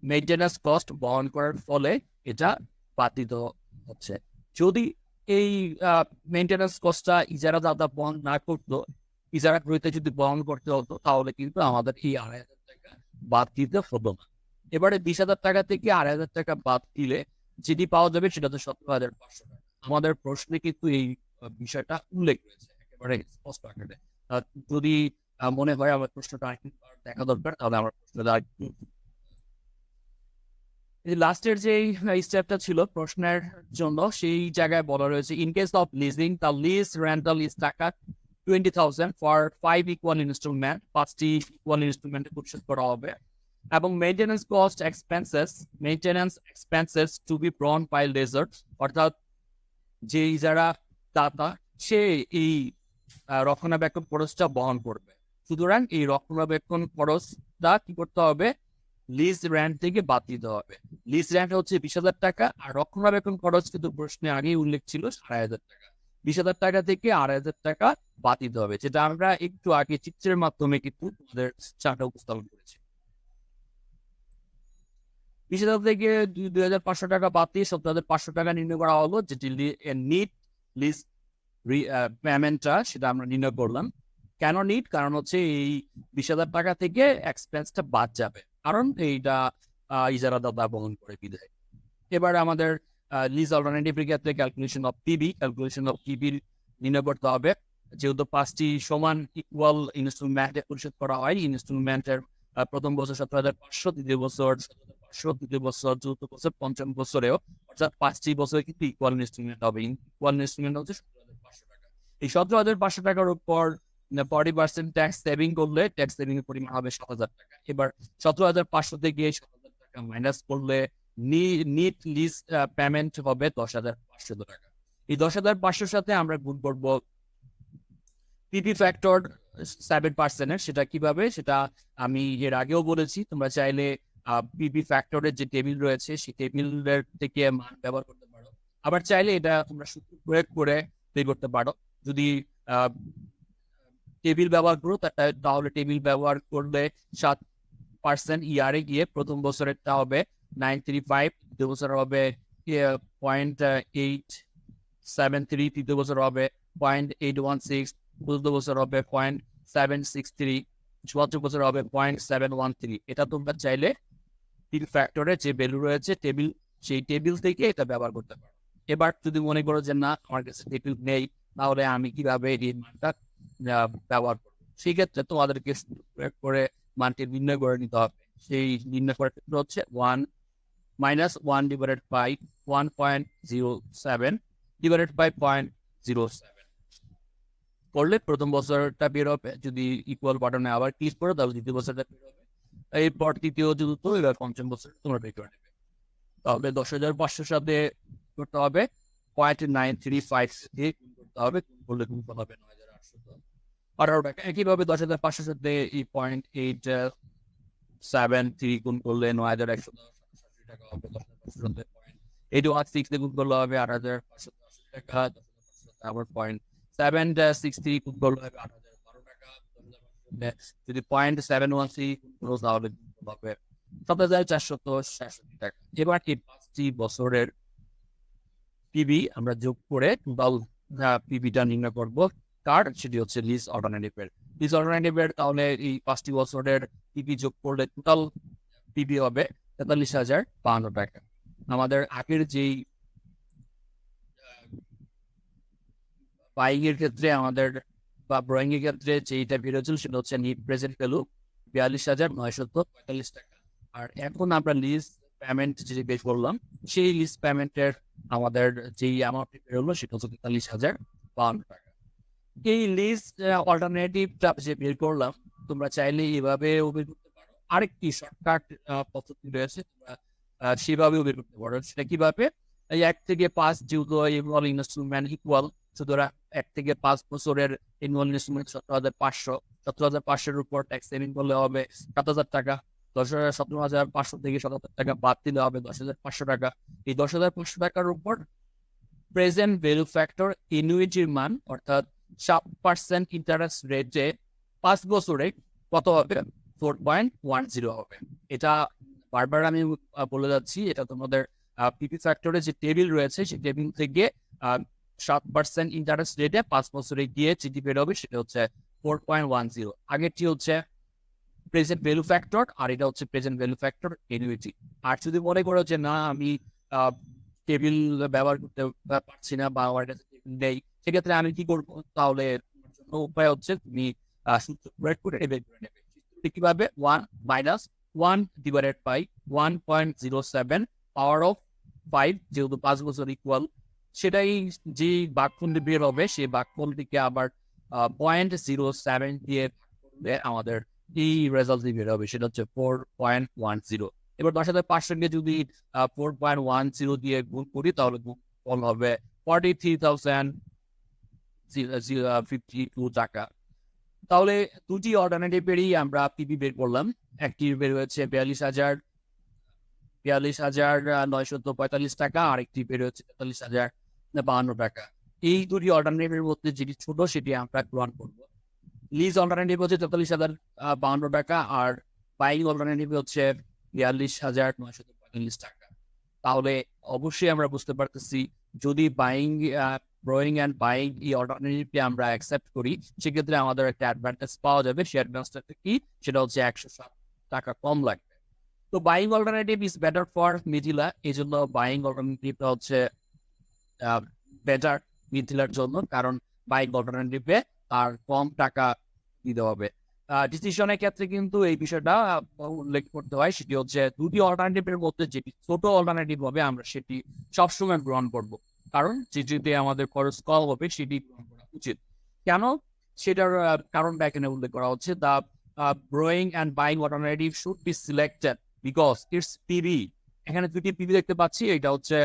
মেইনটেন্যান্স কস্ট বহন করার ফলে এটা বাতিত হচ্ছে। যদি এই মেইনটেন্যান্স কস্টটা ইজারা দাতা বহন না করতো, ইজারা গ্রহীতা যদি বহন করতে হতো, তাহলে কিন্তু আমাদের এই 2,500 টাকা বাদ দিতে হতো না। এবারে 20,000 টাকা থেকে 2,500 টাকা বাদ দিলে যেটি পাওয়া যাবে সেটা হচ্ছে 17,500 টাকা। আমাদের প্রশ্নে কিন্তু এই বিষয়টা উল্লেখ রয়েছে একেবারে স্পষ্ট আকারে। যদি মনে হয় আমার প্রশ্নটা আরেকবার দেখা দরকার, তাহলে আমার প্রশ্নটা লাস্টের যে স্টেপটা ছিল প্রশ্নের জন্য, সেই জায়গায় বলা রয়েছে in case of leasing the lease rental is টাকা 20,000 ফর 5 ইকুয়াল ইনস্টলমেন্ট, 5টি ইকুয়াল ইনস্টলমেন্টে পরিশোধ করা হবে, এবং maintenance cost expenses to be borne by lessor, অর্থাৎ যে ইজারা দাতা সে এই রক্ষণাবেক্ষণ খরচটা বহন করবে। সুতরাং এই রক্ষণাবেক্ষণ খরচটা কি করতে হবে? লিজ রেন্ট থেকে বাদ দিতে হবে। লিজ রেন্ট হচ্ছে 20,000 টাকা, আর রক্ষণাবেক্ষণ খরচ কিন্তু প্রশ্নে আগেই উল্লেখ ছিল 2,500 টাকা। 20,000 টাকা থেকে 2,500 টাকা বাদ দিতে হবে, যেটা আমরা একটু আগে চিত্রের মাধ্যমে কিন্তু তোমাদের চার্টে উপস্থাপন করেছি। 20,000 থেকে 2,500 টাকা বাদ দিয়ে 17,500 টাকা নির্ণয় করা হলো, যেটি নিট লিজ পেমেন্টটা সেটা আমরা নির্ণয় করলাম। কেন নিট? কারণ হচ্ছে এই 20,000 টাকা থেকে এক্সপেন্সটা বাদ যাবে, কারণ এইটা ইজারা দাতা বহন করে বিধায়। এবার আমাদের লিজ অল্টারনেটিভের ক্ষেত্রে ক্যালকুলেশন অফ পিবি নির্ণয় করতে হবে। যেহেতু 5টি সমান ইকুয়াল ইনস্টলমেন্টে পরিশোধ করা হয়, ইনস্টলমেন্টের প্রথম বছর 17,500, দ্বিতীয় বছর 17,500, তৃতীয় বছর, চতুর্থ বছর, পঞ্চম বছরেও, অর্থাৎ 5টি বছরে কিন্তু ইকুয়াল ইনস্টলমেন্ট হবে। ইকুয়াল ইনস্টলমেন্ট হচ্ছে 17,500 টাকা। এই 17,500 টাকার উপর 40% ট্যাক্স সেভিং করলে ট্যাক্স সেভিং এর পরিমাণ হবে 7,000 টাকা। এবার 17,500 থেকে 7,000 টাকা মাইনাস করলে নিট লিজ পেমেন্ট হবে 10,500 টাকা। এই 10,500 সাথে আমরা গুণ করব পিপি ফ্যাক্টর 7% সেটা কিভাবে? সেটা আমি এর আগেও বলেছি। তোমরা চাইলে পিপি ফ্যাক্টরের যে টেবিল রয়েছে সেই টেবিলের থেকে মান ব্যবহার করতে পারো, আবার চাইলে এটা তোমরা সূত্র প্রয়োগ করে বের করতে পারো। যদি টেবিল ব্যবহার করো তাহলে টেবিল ব্যবহার করলে 7% ইয়ারে গিয়ে প্রথম বছরেরটা হবে 935, দ্বিতীয় বছর হবে 0.873, তৃতীয় বছর হবে 0.816, চতুর্থ বছর হবে 0.763, চতুর্থ বছর হবে 0.713। এটা তোমরা চাইলে তিন ফ্যাক্টরের যে ভ্যালু রয়েছে সেই টেবিল থেকে এটা ব্যবহার করতে পারো। এবার যদি মনে করো যে না আমার কাছে টেবিল নেই, তাহলে আমি কিভাবে এই মানটা ব্যবহার করবো, সেই ক্ষেত্রে তোমাদেরকে করে মানটি নির্ণয় করে নিতে হবে। সেই নির্ণয় করার ক্ষেত্রে হচ্ছে 1 minus 1 divided by 1.07 divided by 0.07 করলে প্রথম বছরটা বের হবে। যদি ইকুয়াল বাটনে আবার ক্লিক করো তাহলে দ্বিতীয় বছরটা বের হবে, এরপর তৃতীয় চতুর্থ, এবার পঞ্চম বছর তোমরা বের করে নেবে। তাহলে 10,500 সাথে করতে হবে 0.935 দিয়ে গুণ করতে হবে, গুণ করলে গুণ হবে 9,818 টাকা। একইভাবে 10,500 সাথে এই 0.873 গুণ করলে 9,187 টাকা হবে। 10,500 816 দিয়ে গুণ করলে হবে 8,580 টাকা। আবার 0.763 গুণ করলে হবে 8,012 টাকা। যদি 0.713 গুণ করো তাহলে গুণ হবে 7,466 টাকা। এবার এই 5টি বছরের পিবি আমরা যোগ করে টোটাল পিবিটা নির্ণয় করবো কার, সেটি হচ্ছে লিজ অল্টারনেটিভের। লিজ অল্টারনেটিভের তাহলে এই 5টি বছরের পিবি যোগ করলে টোটাল পিবি হবে 43,052 টাকা। আমাদের আগের যেই বাইং এর ক্ষেত্রে আমাদের বা ড্রয়িং এর ক্ষেত্রে যেটা বেরোছিল সেটা হচ্ছে নিট প্রেজেন্ট ভ্যালু 42,945 টাকা। আর এখন আমরা লিজ পেমেন্ট যেটি বের করলাম, সেই লিজ পেমেন্টের আমাদের যেই অ্যামাউন্ট বেরোলো সেটা হচ্ছে 43,052 টাকা। এই লিজ অল্টারনেটিভটা যে বের করলাম, তোমরা চাইলে এভাবেও বের করতে পারো। আরেকটি শর্টকাট পদ্ধতি রয়েছে, তোমরা সেভাবেও বের করতে পারো। সেটা কিভাবে? এই 1 থেকে 5 যেহেতু এনুয়াল ইনস্টলমেন্ট ইকুয়াল, সুতরাং 1 থেকে 5 বছরের এনুয়াল ইনস্টলমেন্ট 17,500, 17,500 উপর ট্যাক্স সেভিং করলে হবে 7,000 টাকা। 17,500 থেকে 7,000 টাকা বাদ দিলে হবে 10,500 টাকা। এই 10,500 টাকার উপর প্রেজেন্ট ভ্যালু ফ্যাক্টর এনুইটির মান অর্থাৎ 7% ইন্টারেস্ট রেটে 5 বছরে কত হবে? 4.10 হবে। এটা বারবার আমি বলে যাচ্ছি, এটা তোমাদের পিপি ফ্যাক্টরে যে টেবিল রয়েছে সেই টেবিল থেকে 7% ইন্টারেস্ট রেটে 5 বছরে গিয়ে যেটি বের হবে সেটা হচ্ছে 4.10। আগেরটি হচ্ছে প্রেজেন্ট ভ্যালু ফ্যাক্টর আর এটা হচ্ছে প্রেজেন্ট ভ্যালু ফ্যাক্টর এনুইটি। আর যদি মনে করো যে না আমি টেবিল ব্যবহার করতে পারছি না বা আমার কাছে টেবিল নেই, সেক্ষেত্রে আমি কি করবো? তাহলে উপায় হচ্ছে তুমি সূত্র প্রয়োগ করে বের করে নেবে। কিভাবে? 1 minus 1 divided by 1.07 power of 5, যেহেতু 5 বছর ইকুয়াল, সেটাই যে ভাগফলটি বের হবে সেই ভাগফলটিকে আবার 0.07 দিয়ে আমাদের এই রেজাল্ট বের হবে, সেটা হচ্ছে 4.10। এবার 10,500 যদি 4.10 দিয়ে গুণ করি তাহলে ফল হবে 43,052 টাকা। তাহলে দুটি অল্টারনেটিভেরই আমরা পিবি বের করলাম। একটি বের হয়েছে 42,945 টাকা, আরেকটি বের হচ্ছে 43,052 টাকা। এই দুটি অল্টারনেটিভের মধ্যে যেটি ছোট সেটি আমরা গ্রহণ করবো। লিজ অল্টারনেটিভ হচ্ছে 43,052 টাকা আর বাইং অল্টারনেটিভ হচ্ছে 42,945 টাকা। তাহলে অবশ্যই আমরা বুঝতে পারতেছি যদি বাইং ব্রোয়িং অ্যান্ড বাইং এই অল্টারনেটিভটি আমরা অ্যাকসেপ্ট করি, সেক্ষেত্রে আমাদের একটা অ্যাডভান্টেজ পাওয়া যাবে। সেই অ্যাডভান্টেজটা কি? সেটা হচ্ছে 107 টাকা কম লাগবে। তো buying alternative is better for Mithila, এই জন্য বাইং অল্টারনেটিভটা হচ্ছে বেটার মিথিলার জন্য, কারণ বাইং অল্টারনেটিভে আর কম টাকা দিতে হবে। ডিসিশনের ক্ষেত্রে কিন্তু এই বিষয়টা উল্লেখ করতে হয়, সেটি হচ্ছে দুটি অল্টারনেটিভের মধ্যে যেটি ছোট অল্টারনেটিভ হবে আমরা সেটি সবসময় গ্রহণ করব, কারণ যেটিতে আমাদের খরচ কম হবে সেটি গ্রহণ করা উচিত। কেন? সেটার কারণটা এখানে উল্লেখ করা হচ্ছে, the ব্রোয়িং and buying alternative should be selected because it's PB. এখানে দুটি পিবি দেখতে পাচ্ছি, এটা হচ্ছে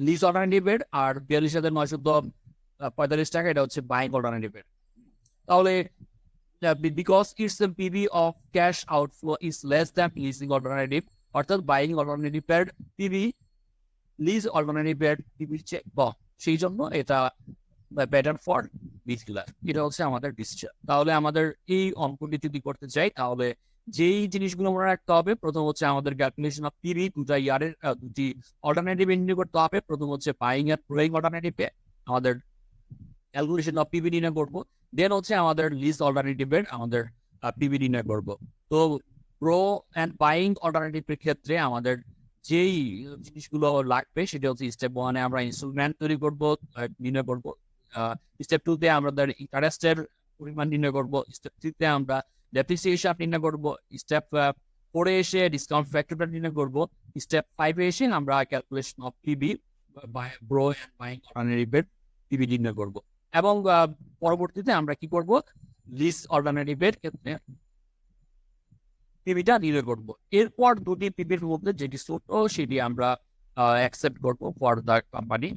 লিজ অল্টারনেটিভের আর 42,945 টাকা এটা হচ্ছে বাইং অল্টারনেটিভের। তাহলে because it's PB of cash outflow is less than leasing alternative, অর্থাৎ বাইং অল্টারনেটিভের পিবি লিজ অল্টারনেটিভের পিবির চেয়ে কম, সেই জন্য এটা বেটার ফর মিথিলা। এটা হচ্ছে আমাদের ডিসিশন। তাহলে আমাদের এই অঙ্কটি যদি করতে চাই তাহলে যেই জিনিসগুলো মনে রাখতে হবে, প্রথম হচ্ছে আমাদের ক্যালকুলেশন অফ পিবি, দুটা ইয়ারের দুটি অল্টারনেটিভ নির্ণয় করতে হবে। প্রথম হচ্ছে বাইং আর ব্রোয়িং অল্টারনেটিভে আমাদের ক্যালকুলেশন অফ পিবি নির্ণয় করবো, দেন হচ্ছে আমাদের লিজ অল্টারনেটিভের আমাদের পিবি নির্ণয় করবো। তো ব্রো অ্যান্ড বাইং অল্টারনেটিভের ক্ষেত্রে আমাদের যেই জিনিসগুলো লাগবে সেটা হচ্ছে স্টেপ 1 এ আমরা ইনস্টলমেন্ট তৈরি করব, নির্ণয় করব। স্টেপ 2 তে আমরা তার ইন্টারেস্টের পরিমাণ নির্ণয় করব। স্টেপ 3 তে আমরা ডেপ্রিসিয়েশন নির্ণয় করব। স্টেপ 4 এ এসে ডিসকাউন্ট ফ্যাক্টরটা নির্ণয় করব। স্টেপ 5 এ এসে আমরা calculation of PV borrow and buying অল্টারনেটিভের পিবি নির্ণয় করব। এবং পরবর্তীতে আমরা কি করব, লিজ অল্টারনেটিভের ক্ষেত্রে পিবিটা নির্ণয় করব। এরপর দুটি পিবির মধ্যে যেটি ছোট সেটি আমরা অ্যাকসেপ্ট করব ফর দ্য কোম্পানি,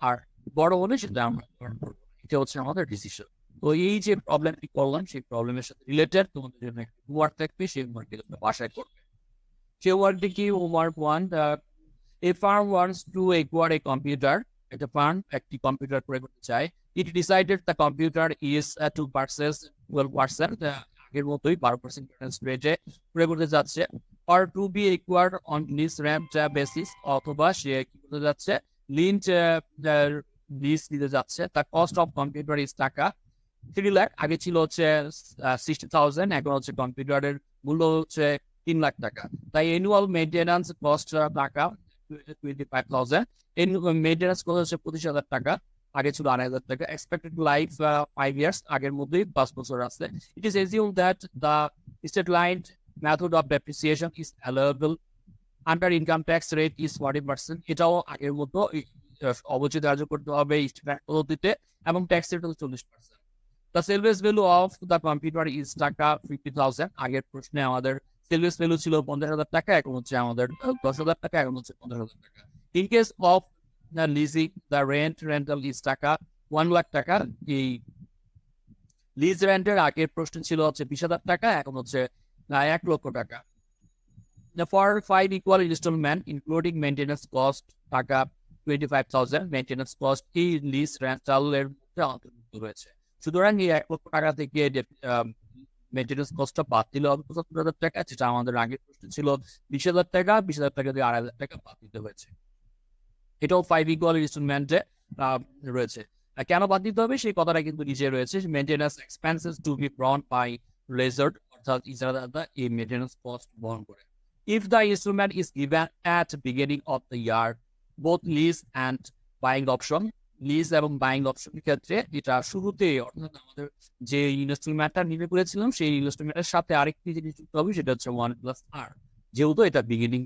আর বড় হলে সেটা আমরা গ্রহণ করবো। এটা হচ্ছে আমাদের ডিসিশন। তো এই যে প্রবলেমটি করলাম সেই প্রবলেমের সাথে রিলেটেড তোমাদের জন্য একটি হোমওয়ার্ক থাকবে, সেই হোমওয়ার্কটি তোমরা বাসায় করবে। সেই হোমওয়ার্কটি কি? Homework 1, a firm wants to acquire a computer. একটা ফার্ম একটি কম্পিউটার ক্রয় করতে চায়। It decided the computer is to purchase 12%, আগের মতোই 12% ইন্টারেস্ট রেটে ক্রয় করতে যাচ্ছে, or to be acquired on lease rent basis, অথবা সে কি করতে যাচ্ছে, লিন্ট লিজ দিতে যাচ্ছে। The cost of computer is টাকা 3 লাখ, আগে ছিল হচ্ছে 60,000, এখন হচ্ছে কম্পিউটারের মূল্য হচ্ছে 3 লাখ টাকা। তাই অ্যানুয়াল মেইনটেন্যান্স কস্ট টাকা 25,000, মেইনটেন্যান্স কস্ট হচ্ছে 25,000 টাকা, আগে ছিল 8,000 টাকা। এক্সপেক্টেড লাইফ 5 ইয়ার্স, আগের মধ্যেই 5 বছর আছে। It is assume that the straight line method of depreciation is allowable under income tax rate is 40%, এটাও আগের মতো অবশ্যই ধার্য করতে হবে স্ট্যান্ডার্ড পদ্ধতিতে, এবং ট্যাক্স রেট হচ্ছে 40%। The salvage value of the computer is টাকা 50,000, আগের প্রশ্নে আমাদের সেলভেজ ভ্যালু ছিল 50,000 টাকা, এখন হচ্ছে আমাদের 10,000 টাকা, এখন হচ্ছে 15,000 টাকা। In case of the leasing, the rental is টাকা 1 লাখ টাকা। এই লিজ রেন্টের আগের প্রশ্ন ছিল হচ্ছে 20,000 টাকা, এখন হচ্ছে 1 লক্ষ টাকা। For 5 equal installment including maintenance cost টাকা 25,000, মেইনটেনেন্স কস্ট এই লিজ রেন্টালের মধ্যে অন্তর্ভুক্ত রয়েছে। সুতরাং এই 1 লক্ষ টাকা থেকে মেইনটেনেন্স কস্টটা বাদ দিলে হবে 75,000 টাকা, যেটা আমাদের আগের প্রশ্ন ছিল 20,000 টাকা। 20,000 টাকা দিয়ে 2,500 টাকা বাদ দিতে হয়েছে। এটাও 5 ইকুয়াল ইনস্টলমেন্টে রয়েছে। কেন বাদ দিতে হবে সেই কথাটা কিন্তু নিচে রয়েছে। Maintenance expenses to be borne by lessored, অর্থাৎ ইজারাদাতা এই মেইনটেনেন্স কস্ট বহন করে। If the instrument is given at beginning of the year, both lease and buying option, lease এবং বাইং অপশনের ক্ষেত্রে এটা শুরুতে, অর্থাৎ আমাদের যে ইনস্টলমেন্টটা নির্ণয় করেছিলাম সেই ইনস্টলমেন্টের সাথে আরেকটি জিনিস যুক্ত হবে, সেটা হচ্ছে 1+R, যেহেতু এটা বিগিনিং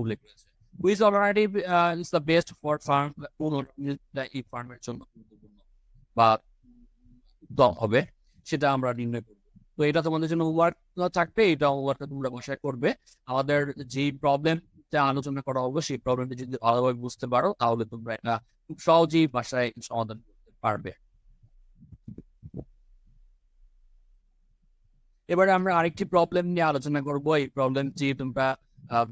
উল্লেখ করেছে। Which alternative is the best for farm? কোন এই ফার্মের জন্য গুরুত্বপূর্ণ বা উত্তম হবে সেটা আমরা নির্ণয় করব। তো এটা তোমাদের জন্য হোমওয়ার্ক থাকবে, এটা হোমওয়ার্কটা তোমরা বাসায় করবে। আমাদের যে প্রবলেমটা আলোচনা করা হবে সেই প্রবলেমটা যদি ভালোভাবে বুঝতে পারো তাহলে তোমরা এটা খুব সহজেই বাসায় সমাধান করতে পারবে। এবারে আমরা আরেকটি প্রবলেম নিয়ে আলোচনা করব। এই প্রবলেমটি তোমরা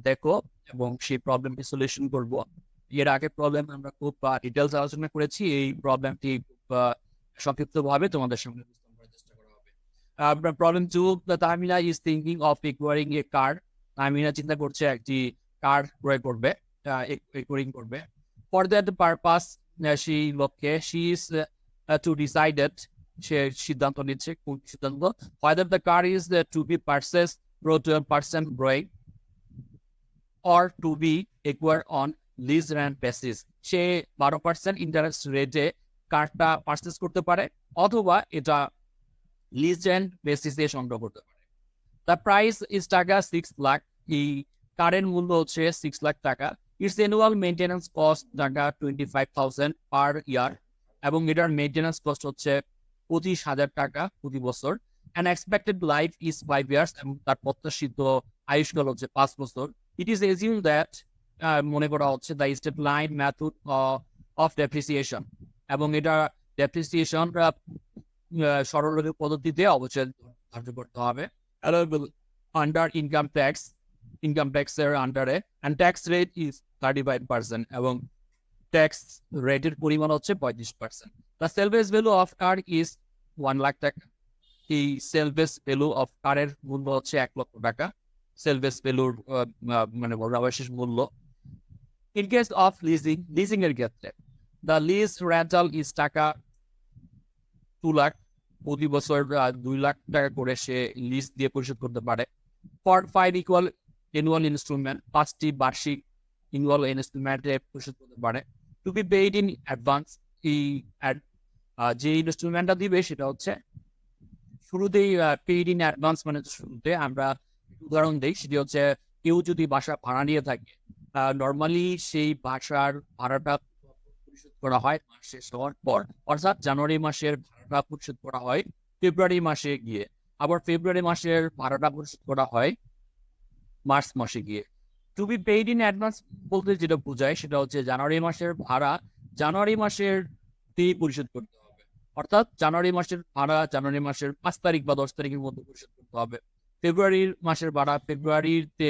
দেখো এবং সেই প্রবলেমটি সলিউশন করব। এর আগে প্রবলেম আমরা খুব ডিটেলস আলোচনা করেছি, এই প্রবলেমটি খুব সংক্ষিপ্তভাবে তোমাদের সামনে উপস্থাপন করার চেষ্টা করা হবে। Problem 2, Tahmina is thinking of acquiring a car. Tahmina চিন্তা করছে একটি কার ক্রয় করবে, একুয়ারিং করবে। ফর দ্যাট পারপাস, সেই লক্ষ্যে শি ইজ টু ডিসাইডেড, সে সিদ্ধান্ত নিচ্ছে। কোন সিদ্ধান্ত? whether the car is to be purchased through 12% borrowing or to be acquired on lease rent basis, say 12% interest রেটে কারটা পারচেজ করতে পারে, অথবা এটা লিজ রেন্ট বেসিসে সংগ্রহ করতে পারে। দ্য প্রাইস ইজ টাকা 6 লাখ, এই কারের মূল্য হচ্ছে 6 লাখ টাকা। ইটস অ্যানুয়াল মেইনটেনেন্স কস্ট টাকা 25,000 পার ইয়ার, এবং এটার মেইনটেনেন্স কস্ট হচ্ছে 25,000 টাকা প্রতি বছর। And expected life is 5 years, এবং তার প্রত্যাশিত আয়ুষ্কাল হচ্ছে 5 বছর। ইট ইজ এজিউম দ্যাট, মনে করা হচ্ছে, the straight line method of depreciation, এবং এটা ডেপ্রিসিয়েশন সরলরৈখিক পদ্ধতিতে অবশ্যই ধার্য করতে হবে। আন্ডার ইনকাম ট্যাক্সের আন্ডারে, অ্যান্ড ট্যাক্স রেট ইজ 35%, এবং ট্যাক্স রেটের পরিমাণ হচ্ছে 35%। The সেলভেজ value of car is 1 lakh টাকা, এই সেলভেজ ভ্যালু অফ কারের মূল্য হচ্ছে 1 লক্ষ টাকা, সেলভেজ ভ্যালুর মানে সর্বশেষ মূল্য। ইন কেস অফ লিজিং এর ক্ষেত্রে, দ্য লিজ রেন্টাল ইজ টাকা 2 লাখ, প্রতি বছর 2 লাখ টাকা করে সে লিজ দিয়ে পরিশোধ করতে পারে। ফর 5 ইকুয়াল অ্যানুয়াল ইনস্টলমেন্ট, 5টি বার্ষিক অ্যানুয়াল ইনস্টলমেন্টে পরিশোধ করতে পারে। To be paid in advance, এই যে ইনস্টলমেন্টটা দিবে সেটা হচ্ছে শুরুতেই পেইড ইন অ্যাডভান্স, মানে শুরুতে আমরা উদাহরণ দিই, সেটি হচ্ছে কেউ যদি বাসা ভাড়া নিয়ে থাকে, নর্মালি সেই বাসার ভাড়াটা পরিশোধ করা হয় মাস শেষ হওয়ার পর, অর্থাৎ জানুয়ারি মাসের ভাড়াটা পরিশোধ করা হয় ফেব্রুয়ারি মাসে গিয়ে, আবার ফেব্রুয়ারি মাসের ভাড়াটা পরিশোধ করা হয় মার্চ মাসে গিয়ে। To be paid in advance বলতে যেটা বোঝায় সেটা হচ্ছে জানুয়ারি মাসের ভাড়া জানুয়ারি মাসের পরিশোধ করতে হবে, অর্থাৎ জানুয়ারি মাসের ভাড়া জানুয়ারি মাসের 5 তারিখ বা 10 তারিখের মধ্যে পরিশোধ করতে হবে। ফেব্রুয়ারির মাসের ভাড়া ফেব্রুয়ারিতে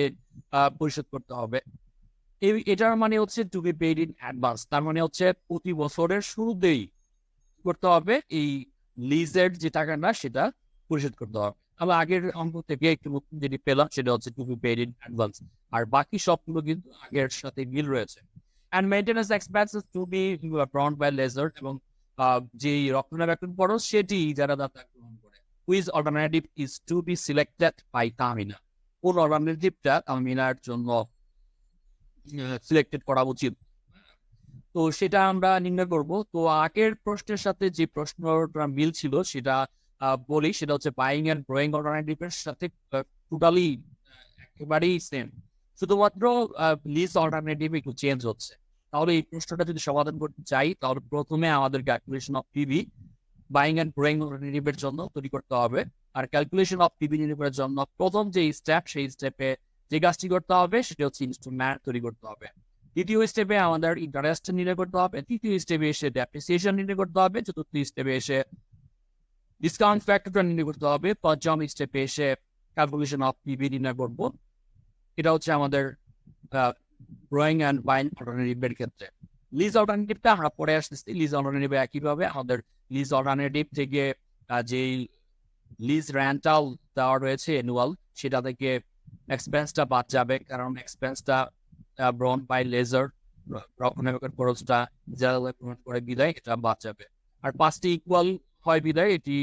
পরিশোধ করতে হবে। এটার মানে হচ্ছে to be paid in advance, তার মানে হচ্ছে প্রতি বছরের শুরুতেই করতে হবে এই লিজের যে টাকাটা সেটা পরিশোধ করতে হবে। আমরা আগের অঙ্ক থেকে একটু নতুন যেটি পেলাম সেটা হচ্ছে to be paid in advance, আর বাকি সবগুলো কিন্তু আগের সাথে মিল রয়েছে। And maintenance expenses to be borne by lessor, এবং যে রক্ষণাবেক্ষণ খরচ সেটি যারা দাতা গ্রহণ করে। Which alternative is to be selected by Tahmina, কোন অল্টারনেটিভটা তাহমিনার জন্য সিলেক্টেড করা উচিত, তো সেটা আমরা নির্ণয় করব। তো আগের প্রশ্নের সাথে যে প্রশ্নটা মিল ছিল সেটা বলি, সেটা হচ্ছে বাইং এন্ড ব্রোয়িং অল্টারনেটিভের সাথে টোটালি একেবারেই সেম, শুধুমাত্র লিজ অল্টারনেটিভ একটু চেঞ্জ হচ্ছে। তাহলে এই প্রশ্নটা যদি সমাধান করতে চাই তাহলে প্রথমে আমাদের calculation of PV buying and borrowing অল্টারনেটিভের জন্য তৈরি করতে হবে। আর ক্যালকুলেশন অফ পিভি নির্ণয়ের জন্য প্রথম যে স্টেপ, সেই স্টেপে যে কাজটি করতে হবে সেটা হচ্ছে ইনস্ট্রুমেন্ট তৈরি করতে হবে। দ্বিতীয় স্টেপে আমাদের ইন্টারেস্ট নির্ণয় করতে হবে। তৃতীয় স্টেপে এসে ডেপ্রিসিয়েশন নির্ণয় করতে হবে। চতুর্থ স্টেপে এসে ডিসকাউন্ট ফ্যাক্টরটা নির্ণয় করতে হবে। পঞ্চম স্টেপে এসে ক্যালকুলেশন অফ পিভি নির্ণয় করব। এটা হচ্ছে আমাদের ব্রোয়িং অ্যান্ড বাইং অল্টারনেটিভের ক্ষেত্রে। লিজ অল্টারনেটিভটা আমরা পরে আসতেছি। লিজ অল্টারনেটিভে একইভাবে আমাদের লিজ অল্টারনেটিভ থেকে যেই লিজ রেন্টাল দেওয়া রয়েছে অ্যানুয়াল, সেটা থেকে এক্সপেন্সটা বাদ যাবে, কারণ এক্সপেন্সটা ব্রন বাই লেজার, রক্ষণাবেক্ষণ খরচটা যারা গ্রহণ করে বিদায় এটা বাদ যাবে। আর 5টি ইকুয়াল হয় বিদায় এটি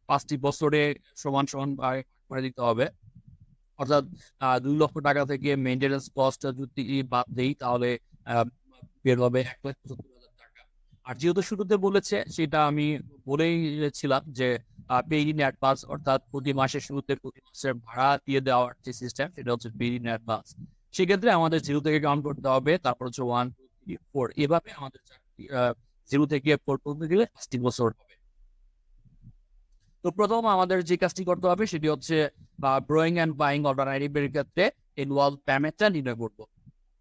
5টি বছরে সমান সমান করে দিতে হবে, অর্থাৎ 2 লক্ষ টাকা থেকে মেইনটেনেন্স কস্ট যদি বাদ দেই তাহলে বের হবে 1,75,000 টাকা। আর যেহেতু শুরুতে বলেছে সেটা আমি বলেইছিলাম যে পেইড ইন অ্যাডভান্স, অর্থাৎ প্রতি মাসের শুরুতে প্রতি মাসের ভাড়া দিয়ে দেওয়ার যে সিস্টেম সেটা হচ্ছে পেইড ইন অ্যাডভান্স। সেক্ষেত্রে আমাদের 0 থেকে কাউন্ট করতে হবে, তারপর হচ্ছে 1 2 3 4, এভাবে আমাদের 0 থেকে 4 পর্যন্ত গেলে 5টি বছর হবে। তো প্রথম আমাদের যে কাজটি করতে হবে সেটি হচ্ছে ব্রোয়িং অ্যান্ড বাইং অল্টারনেটিভের ক্ষেত্রে অ্যানুয়াল পেমেন্টটা নির্ণয় করব।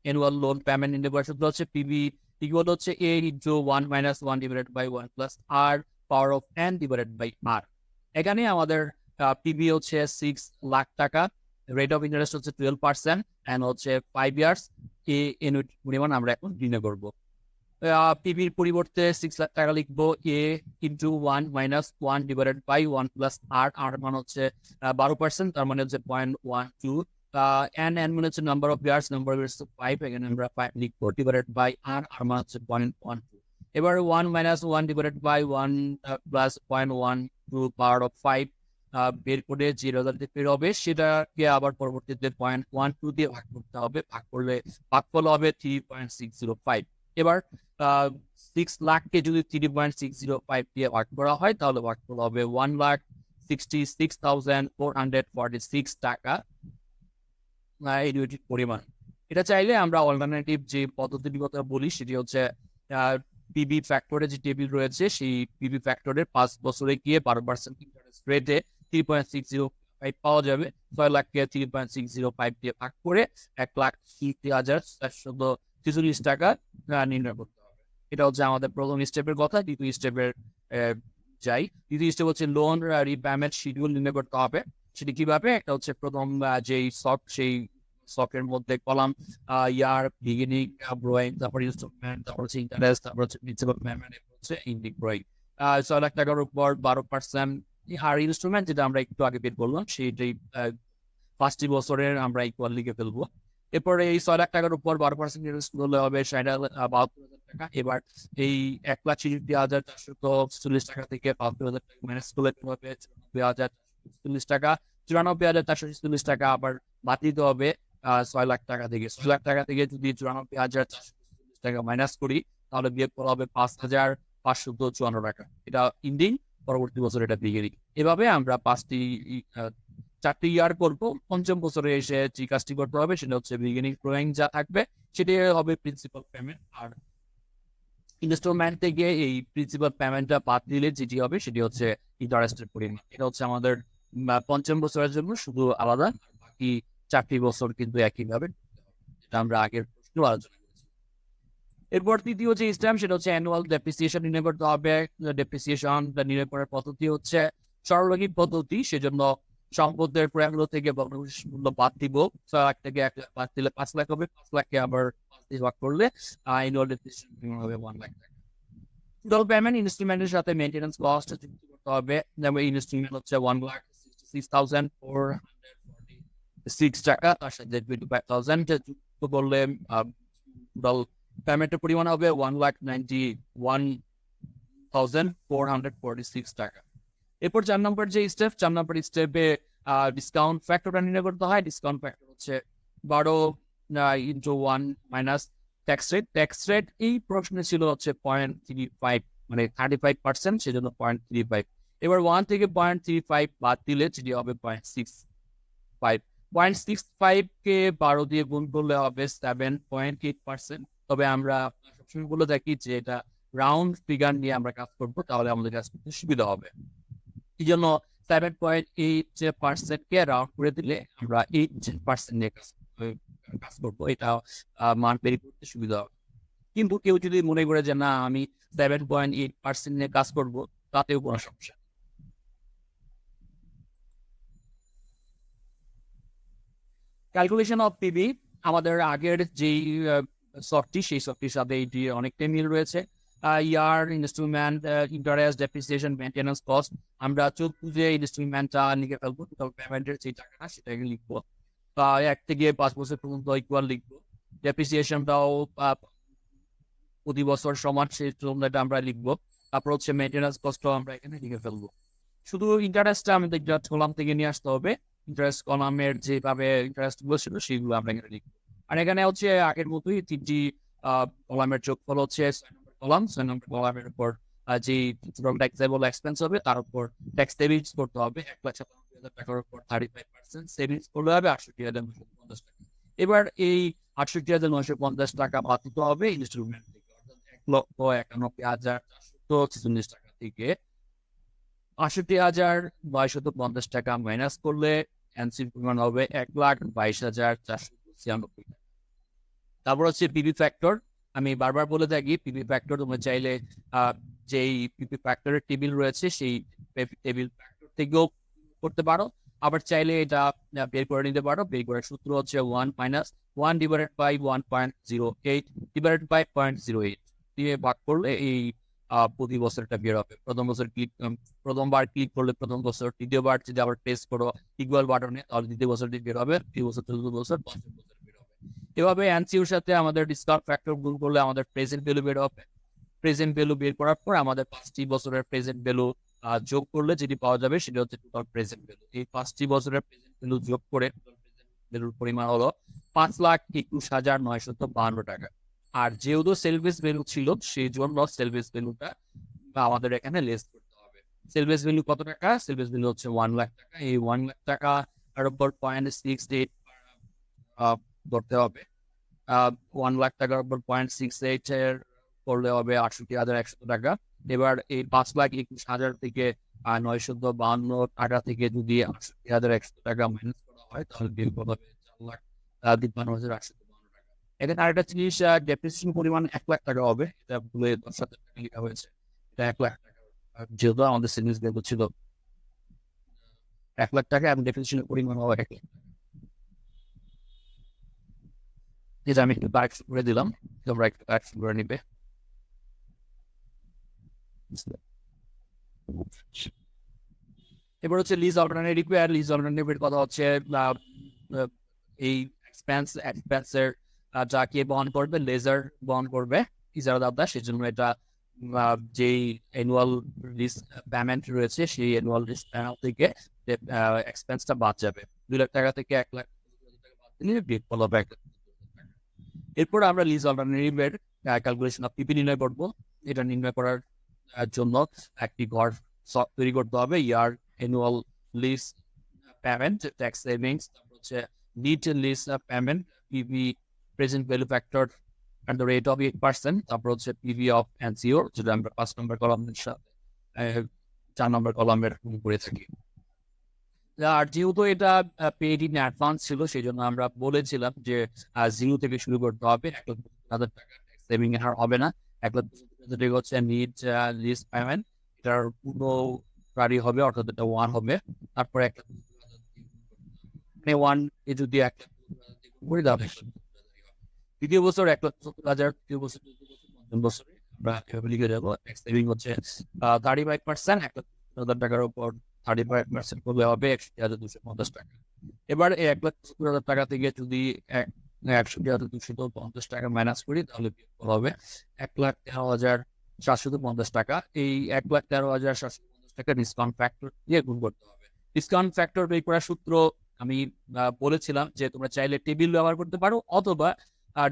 অ্যানুয়াল লোন পেমেন্ট নির্ণয় করার সূত্র হচ্ছে পিবি ইকুয়াল হচ্ছে a into 1 minus 1 divided by 1 plus r power of n divided by r। এখানে আমাদের পিবি হচ্ছে 6 লাখ টাকা, রেট অফ ইন্টারেস্ট হচ্ছে 12% এন্ড হচ্ছে 5 ইয়ার্স, এ ইউনিট পরিমাণ আমরা এখন নির্ণয় করব। পিবির পরিবর্তে 6 লাখ টাকা লিখবো a into 1 minus 1 divided by 1 plus r মান হচ্ছে 12%, তার মানে হচ্ছে 0.12। n মানে হচ্ছে number of years, number of years 5, এখানে আমরা 5 লিখবো, ডিভাইডেড বাই r মান হচ্ছে 0.12। এবার 1 minus 1 divided by 1 plus 0.12 power of 5 বের করে যে রেজাল্ট বের হবে সেটাকে আবার পরবর্তীতে 0.12 দিয়ে ভাগ করতে হবে, ভাগ করলে ভাগফল হবে 3.605। এবার 6 লাখকে যদি 3.605 দিয়ে ভাগ করা হয় তাহলে ভাগফল হবে 1,66,446 টাকা ইউনিট পরিমাণ। এটা চাইলে আমরা অল্টারনেটিভ যে পদ্ধতির কথা বলি সেটি হচ্ছে পিবি ফ্যাক্টরে যে টেবিল রয়েছে সেই পিবি ফ্যাক্টরের 5 বছরে গিয়ে 12% ইন্টারেস্ট রেটে 3.605 পাওয়া যাবে। 6 লাখকে 3.605 দিয়ে ভাগ করে 1,60,446 টাকা নির্ণয় করতে হবে। এটা হচ্ছে আমাদের প্রথম স্টেপের কথা। দ্বিতীয় স্টেপের যাই। দ্বিতীয় স্টেপ হচ্ছে লোন রিপেমেন্ট শিডিউল নির্ণয় করতে হবে। সেটি কিভাবে? একটা হচ্ছে প্রথম যেই শক, সেই শকের মধ্যে কলাম ইয়ার, বিগিনিং, ব্রোয়িং, তারপর ইনস্টলমেন্ট, তারপর হচ্ছে ইন্টারেস্ট, তারপর হচ্ছে প্রিন্সিপাল পেমেন্ট, হচ্ছে এন্ডিং ব্রোয়িং। 6 লাখ টাকার উপর 12%, আর ইনস্টলমেন্ট যেটা আমরা একটু আগে বের করলাম সেইটাই 5টি বছরের আমরা ইকুয়াল লিখে ফেলবো। এরপরে এই 6 লাখ টাকার উপর 12% ইন্টারেস্ট করলে হবে 72,000 টাকা। এবার এই 1,63,440 টাকা থেকে 72,000 টাকা মাইনাস করলে হবে 94,440 টাকা। 94,440 টাকা আবার বাদ দিতে হবে 6 লাখ টাকা থেকে। 6 লাখ টাকা থেকে যদি 94,440 টাকা মাইনাস করি, তাহলে বিয়োগ করা হবে 5,554 টাকা। এটা ইন্ডিং, পরবর্তী বছর এটা বিগিনিং। এভাবে আমরা 4টি ইয়ার করবো। পঞ্চম বছরে এসে যে কাজটি করতে হবে সেটা হচ্ছে বিগিনিং ড্রয়িং যা থাকবে সেটাই হবে প্রিন্সিপাল পেমেন্ট। আর ইনস্টলমেন্ট থেকে এই প্রিন্সিপাল পেমেন্টটা বাদ দিলে যেটি হবে সেটি হচ্ছে ইন্টারেস্টের পরিমাণ। এটা হচ্ছে আমাদের পঞ্চম বছরের জন্য শুধু আলাদা, বাকি 4টি বছর কিন্তু একইভাবে, যেটা আমরা আগের প্রশ্ন আলোচনা করেছি। এরপর তৃতীয় যে স্টেপ সেটা হচ্ছে অ্যানুয়াল ডেপ্রিসিয়েশন নির্ণয় করতে হবে। ডেপ্রিসিয়েশন নির্ণয় করার পদ্ধতি হচ্ছে সরলরৈখিক পদ্ধতি। সেজন্য সম্পদের প্রয়াগুলো থেকে ভগ্নাংশ মূল্য বাদ দিব। 6 লাখ থেকে 1 লাখ বাদ দিলে 5 লাখ হবে। 5 লাখকে আবার 5 দিয়ে ভাগ করলে অ্যানুয়াল ডেপ্রিসিয়েশন হবে 1 লাখ টাকা। টোটাল পেমেন্ট ইনস্টলমেন্টের সাথে মেইনটেনেন্স কস্ট যুক্ত করতে হবে। যেমন ইনস্টলমেন্ট হচ্ছে 1,66,446 টাকা, তার সাথে 25,000 যুক্ত করলে টোটাল পেমেন্টের পরিমাণ হবে 1,91,446 টাকা। এরপর 4 নম্বর যে স্টেপ, 4 নম্বর স্টেপে ডিসকাউন্ট ফ্যাক্টরটা নির্ণয় করতে হয়। ডিসকাউন্ট ফ্যাক্টর হচ্ছে 12 × 1 minus tax rate. Tax rate এই প্রশ্নে ছিল হচ্ছে 0.35, মানে 35%, সেজন্য 0.35। এবার 1 থেকে 0.35 বাদ দিলে যেটি হবে 0.65। 0.65 কে 12 দিয়ে গুণ করলে হবে 7.8%। তবে আমরা সবসময় বলে থাকি যে এটা রাউন্ড ফিগার নিয়ে আমরা কাজ করবো, তাহলে আমাদের কাজ করতে সুবিধা হবে। এই জন্য 7.8% কে রাউন্ড করে দিলে আমরা 8% নিয়ে কাজ করবো। এটা মান বের করতে সুবিধা হবে। কিন্তু কেউ যদি মনে করে যে না আমি 7.8% নিয়ে কাজ করবো, তাতেও কোনো সমস্যা। ক্যালকুলেশন অফ পিবি, আমাদের আগের যেই সফটটি, সেই সফটটির সাথে এটি অনেকটাই মিল রয়েছে। Year, installment, interest, depreciation, maintenance cost, আমরা চতুর্থ ইনস্টলমেন্টটা লিখে ফেলবো। টোটাল পেমেন্টের যে টাকাটা সেটাকে লিখবো। 1 থেকে 5 বছর পর্যন্ত ইকুয়াল লিখবো। ডেপ্রিসিয়েশনটাও প্রতি বছর সমান, সেই জন্য আমরা লিখবো। তারপর হচ্ছে মেইনটেনেন্স কস্টও আমরা এখানে লিখে ফেলবো। শুধু ইন্টারেস্টটা আমাদের কলাম থেকে নিয়ে আসতে হবে। ইন্টারেস্ট কলামের যেভাবে ইন্টারেস্ট গুলো ছিল সেগুলো আমরা এখানে লিখবো। আর এখানে হচ্ছে আগের মতোই 3টি কলামের যোগফল হচ্ছে 6 নম্বর কলাম। 6 নম্বর কলামের উপর যে ট্যাক্সেবল এক্সপেন্স হবে তার উপর ট্যাক্স সেভিংস করতে হবে। 1,97,000 টাকার উপর 35% সেভিংস করলে হবে 68,950 টাকা। এবার এই 68,950 টাকা বাদ দিতে হবে ইনস্টলমেন্ট থেকে, অর্থাৎ 1,91,446 টাকা থেকে 68,950 টাকা মাইনাস করলে অ্যান্সার পরিমাণ হবে 1,22,496 টাকা। তারপর হচ্ছে পিবি ফ্যাক্টর। আমি বারবার বলে থাকি পিবি ফ্যাক্টর তোমরা চাইলে যেই পিবি ফ্যাক্টরের টেবিল রয়েছে সেই টেবিল ফ্যাক্টর থেকেও করতে পারো, আবার চাইলে এটা বের করে নিতে পারো। বের করার সূত্র হচ্ছে 1 - 1 / 1.08 / 0.08 দিয়ে ভাগ করলে এই প্রতি বছরটা বের হবে। প্রথমবার ক্লিক করলে প্রথম বছর, দ্বিতীয়বার যদি আবার প্রেস করো ইকুয়াল বাটনে তাহলে দ্বিতীয় বছরটি বের হবে, তৃতীয় বছর, চতুর্থ বছর, পঞ্চম বছর বের হবে। এভাবে এনসিউর সাথে আমাদের ডিসকাউন্ট ফ্যাক্টর গুণ করলে আমাদের প্রেজেন্ট ভ্যালু বের হবে। প্রেজেন্ট ভ্যালু বের করার পর আমাদের 5টি বছরের প্রেজেন্ট ভ্যালু যোগ করলে যেটি পাওয়া যাবে সেটা হচ্ছে টোটাল প্রেজেন্ট ভ্যালু। এই 5টি বছরের প্রেজেন্ট ভ্যালু যোগ করে টোটাল প্রেজেন্ট ভ্যালুর পরিমাণ হলো 5,21,952 টাকা। আর যেহেতু সেলভেজ ভ্যালু ছিল সেই জন্য সেলভেজ ভ্যালুটা আমাদের এখানে লেস করতে হবে। সেলভেজ ভ্যালু কত টাকা? সেলভেজ ভ্যালু হচ্ছে 1 লাখ টাকা। এই 1 লাখ টাকা এর উপর 0.68 ধরতে হবে। 1 লাখ টাকার উপর 0.68 এর করলে হবে 68,100 টাকা। এবার এই 5,21,000 থেকে 952 টাকা থেকে যদি 68,100 টাকা মাইনাস করা হয় তাহলে বিল হবে 4,53,852 টাকা। এখানে আরেকটা জিনিস, ডেপ্রিসিয়েশন পরিমাণ 1 লাখ টাকা হবে। এটা ভুলে 10,000 টাকা লেখা হয়েছে। এটা 1 লাখ টাকা, যেহেতু আমাদের সেভিংস ব্যাংক ছিল 1 লাখ টাকা এবং ডেপ্রিসিয়েশনের পরিমাণ হবে 1 লাখ। যেটা আমি একটু কারেকশন করে দিলাম, তোমরা একটু কারেকশন করে নিবে। এবার হচ্ছে লিজ অল্টারনেটিভ। লিজ অল্টারনেটিভের কথা হচ্ছে এই এক্সপেন্সের যা কে বহন করবে, লেজার বহন করবে ইজারাদাতা। সেজন্য এটা যেই অ্যানুয়াল লিজ পেমেন্ট রয়েছে সেই অ্যানুয়াল লিজ পেমেন্ট থেকে এক্সপেন্সটা বাদ যাবে। 2 লাখ টাকা থেকে 1 লাখ দিলে বিয়োগফল হবে 1,70,000 টাকা। এরপর আমরা লিজ অল্টারনেটিভের ক্যালকুলেশন অফ পিপি নির্ণয় করব। এটা নির্ণয় করার জন্য একটি ঘর তৈরি করতে হবে। Year annual lease payment, tax savings, তারপর হচ্ছে net lease payment, PV present value factor at the rate of 8%, তারপর হচ্ছে পিভি অফ এনসিও, যেটা আমরা 5 নম্বর কলামের সাথে 4 নম্বর কলামের করে থাকি। আর যেহেতু এটা পেইড ইন অ্যাডভান্স ছিল, সেই জন্য আমরা বলেছিলাম যে 0 থেকে শুরু করতে হবে। 1,50,000 টাকা ট্যাক্স সেভিং আর হবে না। 1,50,000 টাকা হচ্ছে নিট লিজ পেমেন্ট, এটার পুনরারি হবে, অর্থাৎ এটা 1 হবে। তারপরে 1 এ যদি 1,50,000 করে দেওয়া হয়, দ্বিতীয় বছর 1,70,000, তৃতীয় বছর, পঞ্চম বছরে আমরা এভাবে লিখে যাবো। ট্যাক্স সেভিং হচ্ছে 35%, 1,50,000 টাকার উপর 35% করলে হবে 61,250 টাকা। এবার এই 1,70,000 টাকা থেকে যদি 61,250 টাকা মাইনাস করি, তাহলে হবে 1,13,750 টাকা। এই 1,13,750 টাকা ডিসকাউন্ট ফ্যাক্টর দিয়ে গুণ করতে হবে। ডিসকাউন্ট ফ্যাক্টর বের করার সূত্র আমি বলেছিলাম যে তোমরা চাইলে টেবিল ব্যবহার করতে পারো, অথবা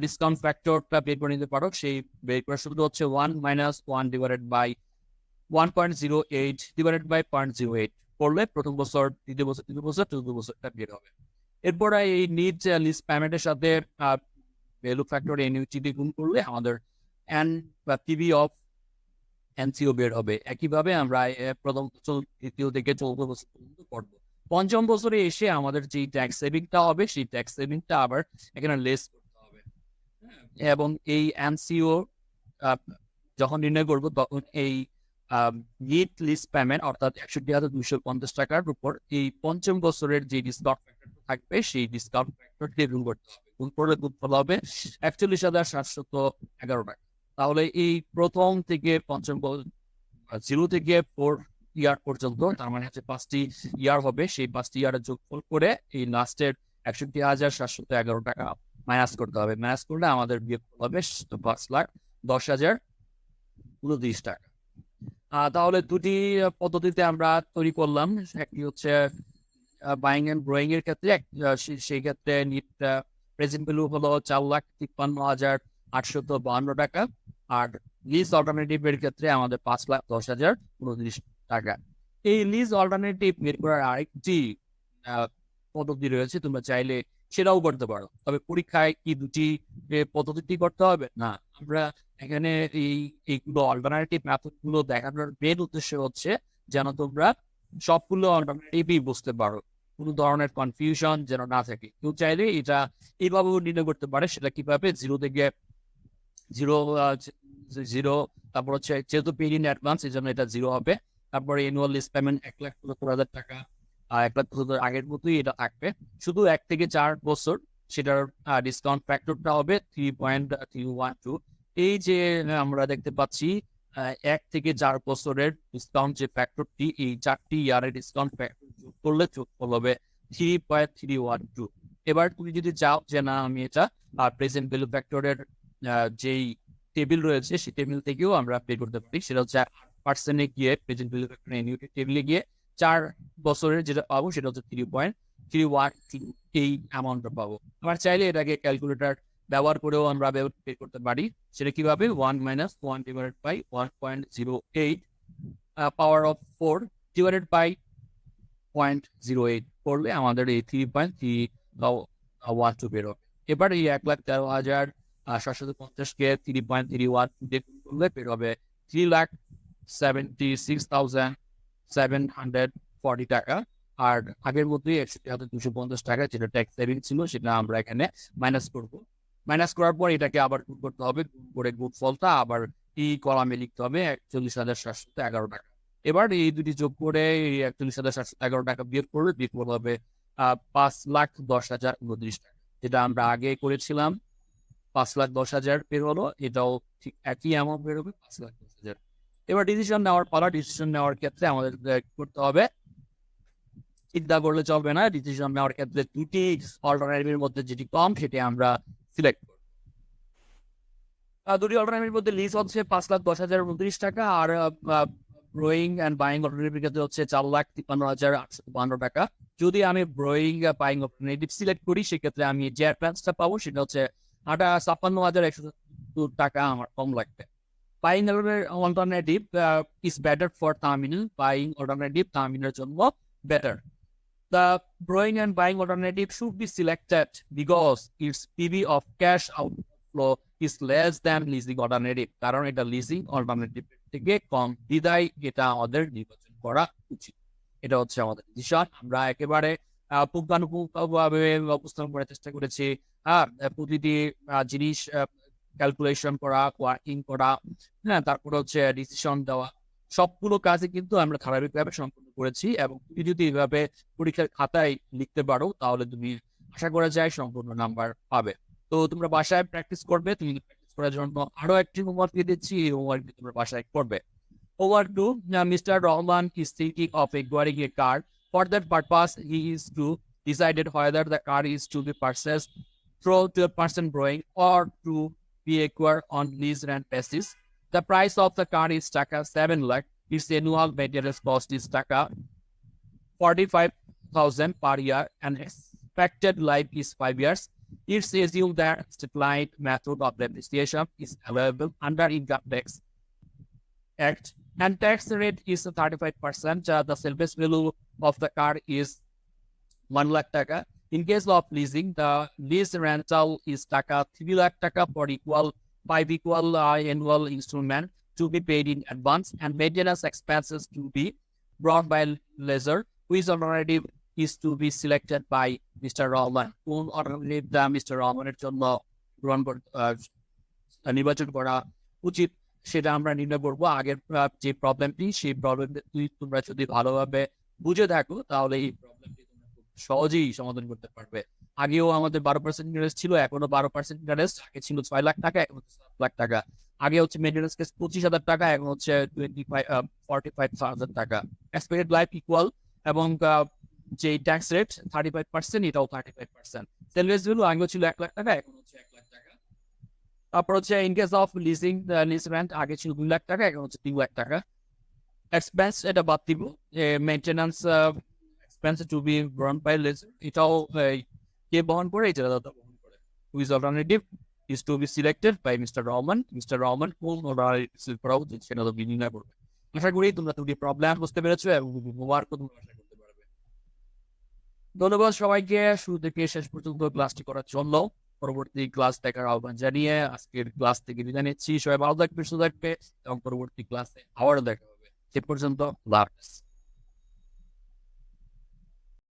ডিসকাউন্ট ফ্যাক্টরটা বের করে নিতে পারো। সেই বের করার সূত্র হচ্ছে 1 - 1 ডিভাইডেড বাই 1.08 ডিভাইডেড বাই 0.08 করলে প্রথম বছর, তৃতীয় বছর, তৃতীয় বছর, চতুর্থ বছরটা বের হবে। এরপর এই নিট লিজ পেমেন্টের সাথে ভ্যালু ফ্যাক্টর এনইউটিটি গুণ করলে আমাদের এন বা পিভি অফ এনসিও বের হবে। একইভাবে আমরা প্রথম তৃতীয় থেকে চতুর্থ বছর পর্যন্ত করবো। পঞ্চম বছরে এসে আমাদের যে ট্যাক্স সেভিংটা হবে, সেই ট্যাক্স সেভিংটা আবার এখানে লেস করতে হবে। এবং এই এনসিও যখন নির্ণয় করবো, তখন এই নিট লিজ পেমেন্ট অর্থাৎ 61,250 টাকার উপর এই পঞ্চম বছরের যে ডিসকাউন্ট ফ্যাক্টর থাকবে, সেই ডিসকাউন্ট ফ্যাক্টর দিয়ে গুণ করতে হবে। গুণ করলে গুণফল হবে 41,711 টাকা। তাহলে এই প্রথম থেকে পঞ্চম 0 থেকে 4 ইয়ার পর্যন্ত, তার মানে হচ্ছে 5টি ইয়ার হবে, সেই 5টি ইয়ারের যোগফল করে এই লাস্টের 61,711 টাকা মাইনাস করতে হবে। মাইনাস করলে আমাদের বিয়োগফল হবে 5,10,029 টাকা। তাহলে দুটি পদ্ধতিতে আমরা তৈরি করলাম। একটি হচ্ছে বাইং এন্ড ব্রোয়িং এর ক্ষেত্রে, সেই ক্ষেত্রে নিট প্রেজেন্ট ভ্যালু হলো 4,53,852 টাকা, আর লিজ অল্টারনেটিভ এর ক্ষেত্রে আমাদের 5,10,029 টাকা। এই লিজ অল্টারনেটিভ বের করার আরেকটি পদ্ধতি রয়েছে, তোমরা চাইলে সেটাও করতে পারো। তবে পরীক্ষায় কি দুটি পদ্ধতি করতে হবে? না, আমরা এখানে এইগুলো অল্টারনেটিভ মেথড গুলো দেখানোর মেন উদ্দেশ্য হচ্ছে যেন তোমরা সবগুলো অল্টারনেটিভই বুঝতে পারো, কোনো ধরনের কনফিউশন যেন না থাকে। কেউ চাইলে এটা এইভাবেও নির্ণয় করতে পারে। সেটা কিভাবে? 0 থেকে 0, তারপর হচ্ছে যেহেতু পেইড ইন অ্যাডভান্স, এই জন্য এটা 0 হবে। তারপরে অ্যানুয়াল লিজ পেমেন্ট 1,75,000 টাকা, 1,75,000 আগের মতোই এটা থাকবে, শুধু 1 থেকে 4 বছর সেটার ডিসকাউন্ট ফ্যাক্টরটা হবে 3.312। এই যে আমরা দেখতে পাচ্ছি 1 থেকে 4 বছরের ডিসকাউন্ট যে ফ্যাক্টরটি, এই 4টি ইয়ারের ডিসকাউন্ট ফ্যাক্টর যোগ করলে যোগফল হবে 3.312। এবার তুমি যদি চাও যে না, আমি এটা প্রেজেন্ট ভ্যালু ফ্যাক্টরের যেই টেবিল রয়েছে, সেই টেবিল থেকেও আমরা বের করতে পারি। সেটা হচ্ছে 8% গিয়ে প্রেজেন্ট ভ্যালু ফ্যাক্টর এনইউটি টেবিলে গিয়ে 4 বছরের যেটা পাবো সেটা হচ্ছে 3.312, এই অ্যামাউন্টটা পাবো। আমরা চাইলে এটাকে ক্যালকুলেটর ব্যবহার করেও আমরা বের করতে পারি। সেটা কিভাবে? 1 - 1 divided by 1.08 power of 4 divided by 0.08 করলে আমাদের এই 3.312 বের হবে। এবার এই 1,13,750 কে 3.312 দিয়ে গুণ করলে বের হবে 3,76,740 টাকা। আর আগের মতোই 61,250 টাকা যেটা ট্যাক্স সেভিং ছিল, সেটা আমরা এখানে মাইনাস করব। মাইনাস করার পর এটাকে আবার গুণ করতে হবে, গুণ করে গুণফলটা আবার এই কলামে লিখতে হবে 41,711 টাকা। এবার এই দুটি যোগ করে এই 41,711 টাকা বিয়োগ করলে বিয়োগফল হবে 5,10,029 টাকা, যেটা আমরা আগে করেছিলাম 5,10,000 বের হলো। এটাও ঠিক একই অ্যামাউন্ট বের হবে, 5,10,000। এবার ডিসিশন নেওয়ার পালা। ডিসিশন নেওয়ার ক্ষেত্রে আমাদের করতে হবে, চিন্তা করলে চলবে না। ডিসিশন নেওয়ার ক্ষেত্রে দুটি অল্টারনেটিভের মধ্যে যেটি কম সেটি আমরা সিলেক্ট করব। দুটি অল্টারনেটিভের মধ্যে লিজ হচ্ছে 5,10,029 টাকা, আর ব্রোয়িং অ্যান্ড বাইং অল্টারনেটিভ ক্ষেত্রে হচ্ছে 4,53,852 টাকা। যদি আমি ব্রোয়িং বাইং অল্টারনেটিভ সিলেক্ট করি সেক্ষেত্রে আমি যে অ্যাডভান্সটা পাবো সেটা হচ্ছে 56,170 টাকা আমার কম লাগবে। Buying alternative is better for terminal. Buying alternative terminal জন্য better. The borrowing and buying alternative should be selected because its PV of cash outflow is less than leasing alternative. কারণ এটা leasing alternative থেকে কম, বিদায় এটা আমাদের নির্বাচন করা উচিত। এটা হচ্ছে আমাদের ডিসিশন। আমরা একেবারে পুঙ্খানুপুঙ্খভাবে উপস্থাপন করার চেষ্টা করেছি। প্রতিটি জিনিস ক্যালকুলেশন করা, ওয়ার্কিং করা, হ্যাঁ, তারপরে হচ্ছে ডিসিশন দেওয়া, সবগুলো কাজে কিন্তু আমরা ধারাবাহিকভাবে সম্পূর্ণ করেছি। এবং তুমি যদি এইভাবে পরীক্ষার খাতায় লিখতে পারো তাহলে তুমি আশা করা যায় সম্পূর্ণ নাম্বার পাবে। তো তোমরা বাসায় প্র্যাকটিস করবে। তুমি প্র্যাকটিস করার জন্য আরো একটি হোমওয়ার্ক দিয়ে দিচ্ছি, এই হোমওয়ার্কটি তোমরা বাসায় করবে। Homework 2, Mr. Rahman is thinking of acquiring a car. For that purpose, he is to decided whether the car is to be purchased through to a person borrowing or to be acquired on lease and basis. The price of the car is taka 7 lakh. Its annual maintenance cost is taka 45,000 per year and expected life is 5 years. It's assumed that streamlined method of depreciation is available under Income Tax Act and tax rate is 35%. The salvage value of the car is 1 lakh taka. In case of leasing, the lease rental is taka 3 lakh taka for five equal annual installment to be paid in advance and maintenance expenses to be brought by lessor, which alternative is to be selected by Mr. Rahman. কোন alternative Mr. Rahmaনের জন্য নির্বাচন করা উচিত সেটা আমরা নির্ণয় করবো। আগের যে প্রবলেমটি, সেই প্রবলেমটি তোমরা যদি ভালোভাবে বুঝে থাকো তাহলে এই প্রবলেমটি তোমরা খুব সহজেই সমাধান করতে পারবে। আগেও আমাদের 12% ইন্টারেস্ট ছিল, এখনো 12% ইন্টারেস্ট। আগে ছিল 6 লাখ টাকা, এখন হচ্ছে 7 লাখ টাকা। আগে হচ্ছে মেইনটেনেন্স কেস 25,000 টাকা, এখন হচ্ছে 45,000 টাকা। এক্সপেক্টেড লাইফ ইকুয়াল এবং যে ট্যাক্স রেট 35%, এটাও 35%। সেলভেজ ভ্যালু আগে ছিল 1 লাখ টাকা, এখন হচ্ছে 1 লাখ টাকা। তারপর হচ্ছে in case of leasing, lease rent আগে ছিল 2 লাখ টাকা, এখন হচ্ছে 3 লাখ টাকা। এক্সপেন্স এটা বাদ দিব, maintenance expense to be borne by lessor, এটাও কে বহন করে, এটা দাদা বহন করে। Which alternative is to be selected by mister Rahman. Mister Rahman কোন অল্টারনেটিভ করা উচিত সেটা তো নির্ণয় করবে। আশা করি তোমরা দুটি প্রবলেম বুঝতে পেরেছো এবং হোমওয়ার্কও তোমরা আশা করতে পারবে। ধন্যবাদ সবাইকে শুরু থেকে শেষ পর্যন্ত ক্লাসটি করার জন্য। পরবর্তী ক্লাস দেখার আহ্বান জানিয়ে আজকের ক্লাস থেকে বিদায় নিচ্ছি। সবাই ভালো থাকবে, সুস্থ থাকবে এবং পরবর্তী ক্লাসে আবারও দেখা হবে। সে পর্যন্ত আল্লাহ হাফেজ।